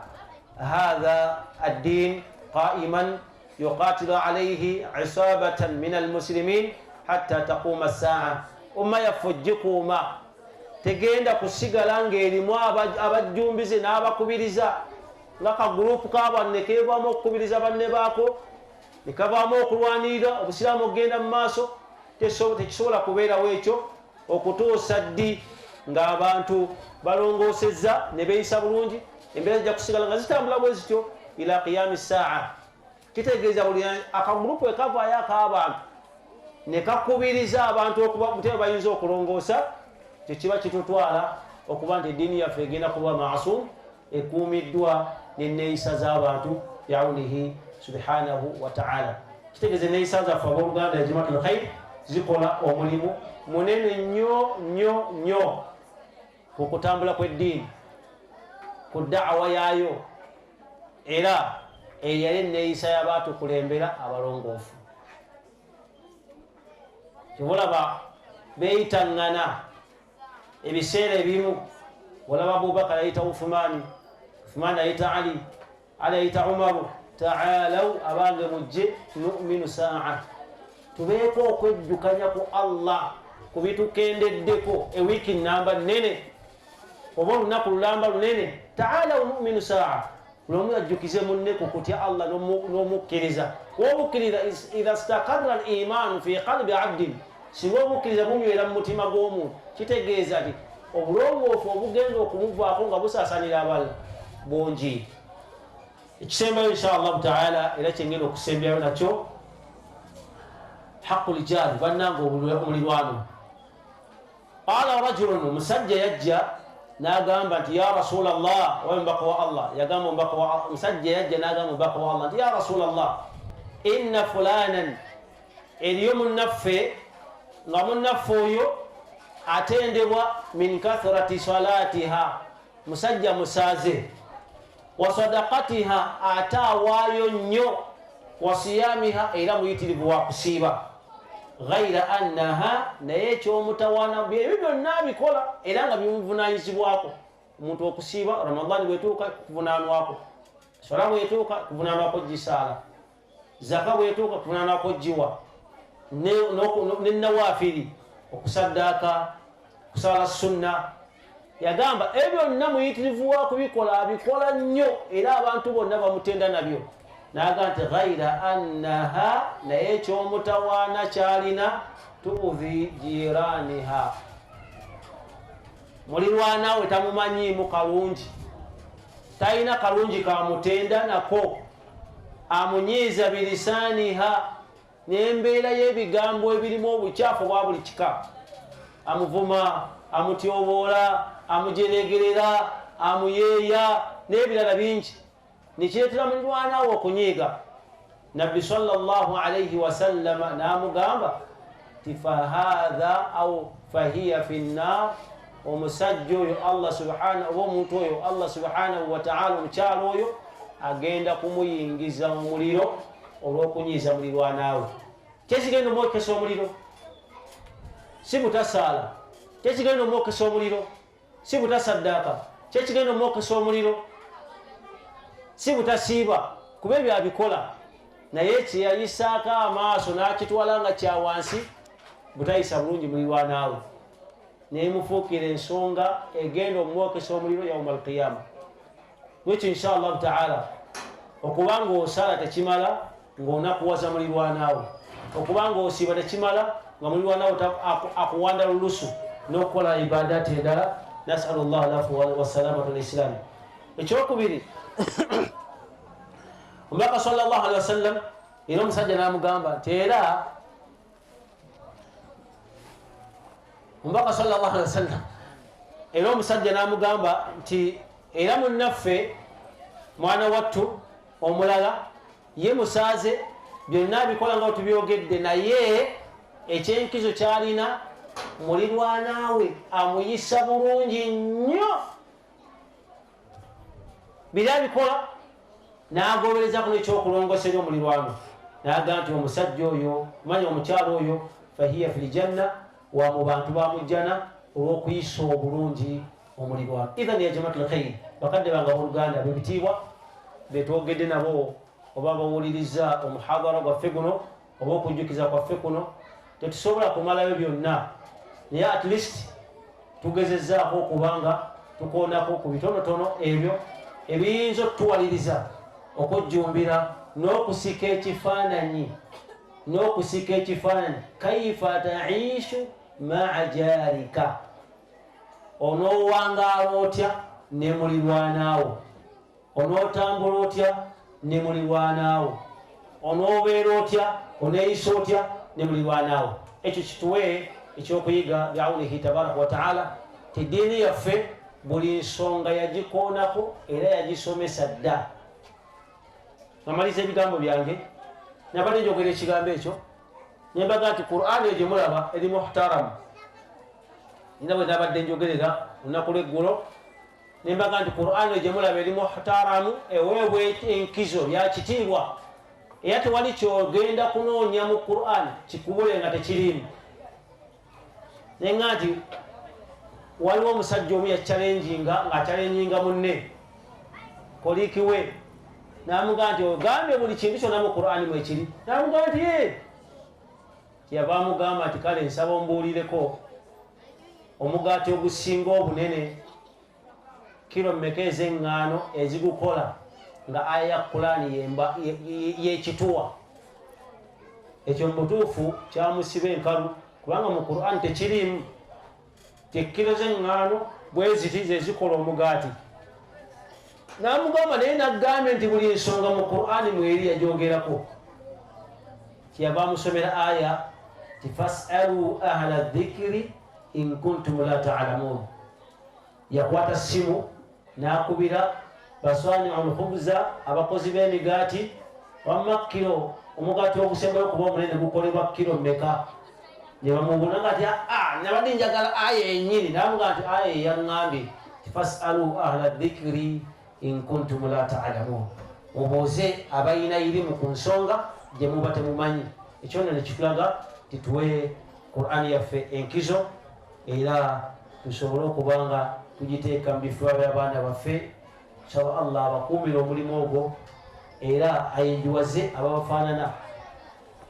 hadha addin qa'iman yuqatilu alayhi isabatan min almuslimin hatta taquma as-sa'a. Umma yaffe gikuuma tegenda kusigala ng'erimu abajjumbize n'abakubiriza nga kagurupu k'abantu ne keevaamu okukubiriza banne baako ne kavaamu okulwanirira obusiraamu okugenda mu maaso. Tekisobola kubeerawo ekyo okutuusa ddi ng'abantu balongoosezza ne beeyisa bulungi. Embeera zijja kusigala nga zitambula bwe zityo ila qiyami saa. Kitegeeza buli akagurupu ekavaayo ak'abantu ne kakubiriza abantu okuba mutebe bayinza okulongoosa, tekiba kitutwala okuba nti eddiini yaffe egenda kuba maasum, ekuumiddwa n'enneeyisa z'abantu biawunihi subhanahu wa ta'ala. Kitegeeza enneeyisa zaffe abooluganda ya Jamaatul Khair zikola omulimu munene nnyo nnyo nnyo ku kutambula kw'eddiini, ku da'awa yaayo, era eyali enneeyisa y'abaatukulembera abalongoofu. Tebulaba beeyitaŋŋana ebiseera ebimu, olaba Abubakar ayita Uthmani, Uthmani ayita Ali, Ali ayita Umaru, taalaw abange mujje nu'minu saa, tubeeko okwejjukanya ku Allah ku bitukendeddeko ewiiki namba nene oba olunaku lulamba lunene. Taalaw nu'minu saa, lomu ajjukize munne ku kutya Allah n'omukkiriza. Wobukkiriza idha stakarra al-imaanu fi qalbi abdin, singa obukkiriza bunywera mu mutima gw'omuntu kitegeeza nti obulongoofu obugenda okumuvaako nga busaasanira abalala bungi. Ekisembayo insha allahu taala era kyengenda okusembyayo nakyo haqqul jaari, bannanga omulirwano. Qala rajulun, omusajja yajja n'agamba nti ya rasulallah, oba omubaka wa Allah yagamba omusajja yajja n'agamba omubaka wa Allah nti ya rasulallah, inna fulanan, eriyo munnaffe nga munnaffe oyo atendebwa min kathrati salatiha, musajja musaaze, wa sadaqatiha, ate awaayo nnyo, wa siyamiha, era muyitirivu wa kusiiba. Ghaira annaha, naye ekyomutawaana byebyo byonna abikola era nga bimuvunanyizibwako. Omuntu okusiiba Ramadani bwetuuka kuvunaanwako, sola bwetuuka kuvunaanwako gisaala, zaka bwetuuka kuvunaanwako giwa, nennawaafiri okusaddaaka, kusala sunna. Yagamba ebyo byonna muyitirivu wa kubikola abikola nnyo era abantu bonna bamutenda nabyo. Naga nti ghaira annaha, naye ekyomutawaana kyalina tuudhi jiraniha, mulirwanawe tamumanyiimu kalungi, talina kalungi kamutenda nako, amunyiiza bilisaniha, n'embeera y'ebigambo ebirimu obukyafu bwa buli kika, amuvuma, amutyoboola, amujeregerera, amuyeeya n'ebirala bingi, nekireetera mulirwanawe okunyiiga nabbi sallallahu alayhi wasallama namugamba tifahadha au fahiya fi nnar, omusajja oyo Allah subhanahu omuntu oyo Allah subhanahu wa ta'ala omukyalo oyo agenda kumuyingiza mu muliro olw'okunyiiza mulirwanaawe. Kyekigenda omwokesa omuliro si butasaala, kyekigenda omwokesa omuliro si butasaddaaka, kyekigenda omwokesa omuliro si butasiiba, kuba ebyo abikola naye kyeyayisaako amaaso n'akitwala nga kya wansi butayisa bulungi mulirwanaawe, nemufuukira ensonga egenda omwokesa omuliro yauma alqiyama. Wekyo insha allahu taala okubanga osala tekimala ng'onakuwaza mulirwanaawe, okubanga osiiba tekimala nga mulirwanaawe akuwanda lulusu n'okukola ibadati endala. Nasalu llah lafu wasalamatu lislaami. Ekyokubiri omubaka sallallahu alaihi wasallam era omusajja namugamba nti era omubaka sallallahu alaihi wasallam era omusajja namugamba nti era munnaffe mwana wattu omulala ye musaaze byonna bikola nga tubyogedde, naye ekyenkizo kyalina mulirwanaawe amuyisa bulungi nnyo, biri abikola nagoberezako nekyokulongosera omulirwano, naga nti omusajja oyo manya omukyalo oyo fahiya fil janna, wa mu bantu bamujjana olw'okuyisa obulungi omulirwano. Idhan ya jamaatul khair, bakadde banga oluganda bebitiibwa betwogedde nabo oba bawuliriza omuhadara gwaffe guno oba okujjukiza kwaffe kuno, tetusobola kumalayo byonna, naye at least tugezezzaako okubanga tukoonako ku bitonotono ebyo ebiyinza okutuwaliriza okujjumbira n'okusika ekifaananyi kaifa taishu maa jarika, onoowangaala otya ne mulirwanaawo, onootambula otya ne mulirwanaawo, onoobeera otya oneeyisa otya ne mulirwanaawo. Ekyo kituwe ekyokuyiga biawunihi tabaraka wataala. Tiddiini yaffe buli nsonga yagikoonako era yagisomesa dda. Namaliza ebigambo byange nabadde njogera ekigambo ekyo nembaga nti Qur'an eyo gyemulaba eri muhtaramu, nina bwe nabadde njogerera olunaku lweggulo nembaga nti Qur'an eyo gyemulaba eri muhtaramu, eweebwa enkizo byakitiibwa, era tewali kyogenda kunoonya mu Qur'an kikubule nga tekirimu. Nenga nti waliwo omusajja omu yakyalenjinga ng'akyalenjinga munne koliki we namugaa nti ogambye buli kintu kyonna mu Qur'ani mwekiri, namugaa nti ye kyeyava amugamba nti kale nsaba ombuulireko omugaati ogusinga obunene kilo mmeka ez'eŋŋaano ezigukola nga aya ya Qur'ani yekituwa. Ekyo mubutuufu kyamusiba enkalu kubanga mu Qur'ani tekirimu kilo z'eŋŋaano bwe ziti zezikola omugaati. Namugamba naye nagambye nti buli ensonga mu Qur'ani mweri yagyogerako. Kyeyava amusomera aya ti fasalu ahla dhikri in kuntum la ta'lamun. Yakwata simu nakubira baswani'ul khubza, abakozi b'emigaati, wamma kilo omugaati ogusembayo okuba omunene gukolebwa kilo mmeka, ne bamubuna nga ti nabadde njagala aya ennyini. Namuga nti aya eyaŋŋambye ti fasalu ahla dhikri in kuntum la ta'lamun, obuuze abalina irimu ku nsonga gye muba temumanyi. Ekyonna nekitulaga tituwe Qur'ani yaffe enkizo era tusobole okubanga tugiteeka mu bifuba by'abaana baffe. Saba Allah abakuumire omulimu ogwo era ayenjuwaze ababafaanana.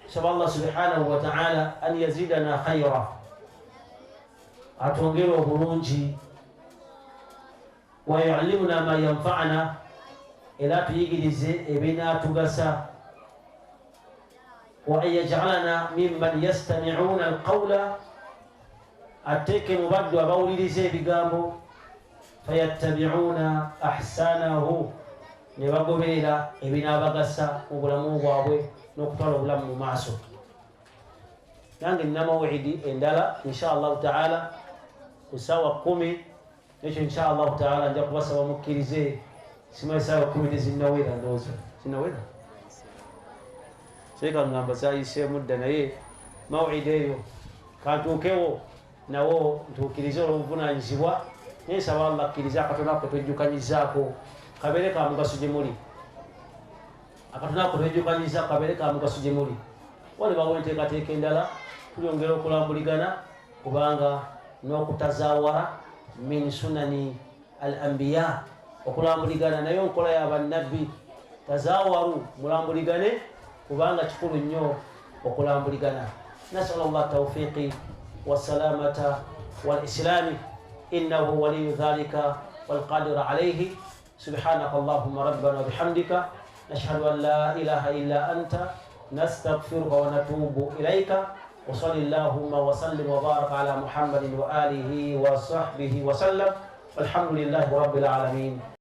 Saba Allah subhanahu wa ta'ala an yazidana khayra, atwongere obulungi, wa yu'allimuna ma yanfa'una, era tuyigirize ebinaatugasa, wa an yaj'alana mimman yastami'una alqawla, ateeke mu baddu abawuliriza ebigambo, fayattabi'una ahsanahu, ne bagoberera ebinaabagasa mu bulamu bwabwe n'okutwala obulamu mu maaso. Nange nina maw'idi endala insha allahu ta'ala ku ssaawa 10, nekyo insha allahu ta'ala nja kubasaba mukkirize. Simanyi ssaawa 10 tezinnawera, ndowooza zinnawera seka ngamba zayise mudda naye maw'ida eyo kantuukewo nawo ntuukirize olw'obuvunanyizibwa naye nsaba Allah akkiriza akatono ako twejjukanyizaako kabeere ka mugaso gye muli, akatono ako twejjukanyiza kabeere ka mugaso gye muli. Wale bawo enteekateeka endala tulyongera okulambuligana kubanga n'okutazaawara min sunani al anbiya, okulambuligana naye nkola y'abannabbi. Tazaawaru, mulambuligane kubanga kikulu nnyo okulambuligana. Nas'alu Allah tawfiqi wassalamata wal islami innahu waliyu dhalika wal qadiru alayhi. Subhanaka Allahumma rabbana bihamdika nashhadu an la ilaha illa anta nastaghfiruka wa natubu ilayka wa sallallahu wa sallim wa baraka ala Muhammadin wa alihi wa sahbihi wa sallam. Walhamdulillahi rabbil alamin.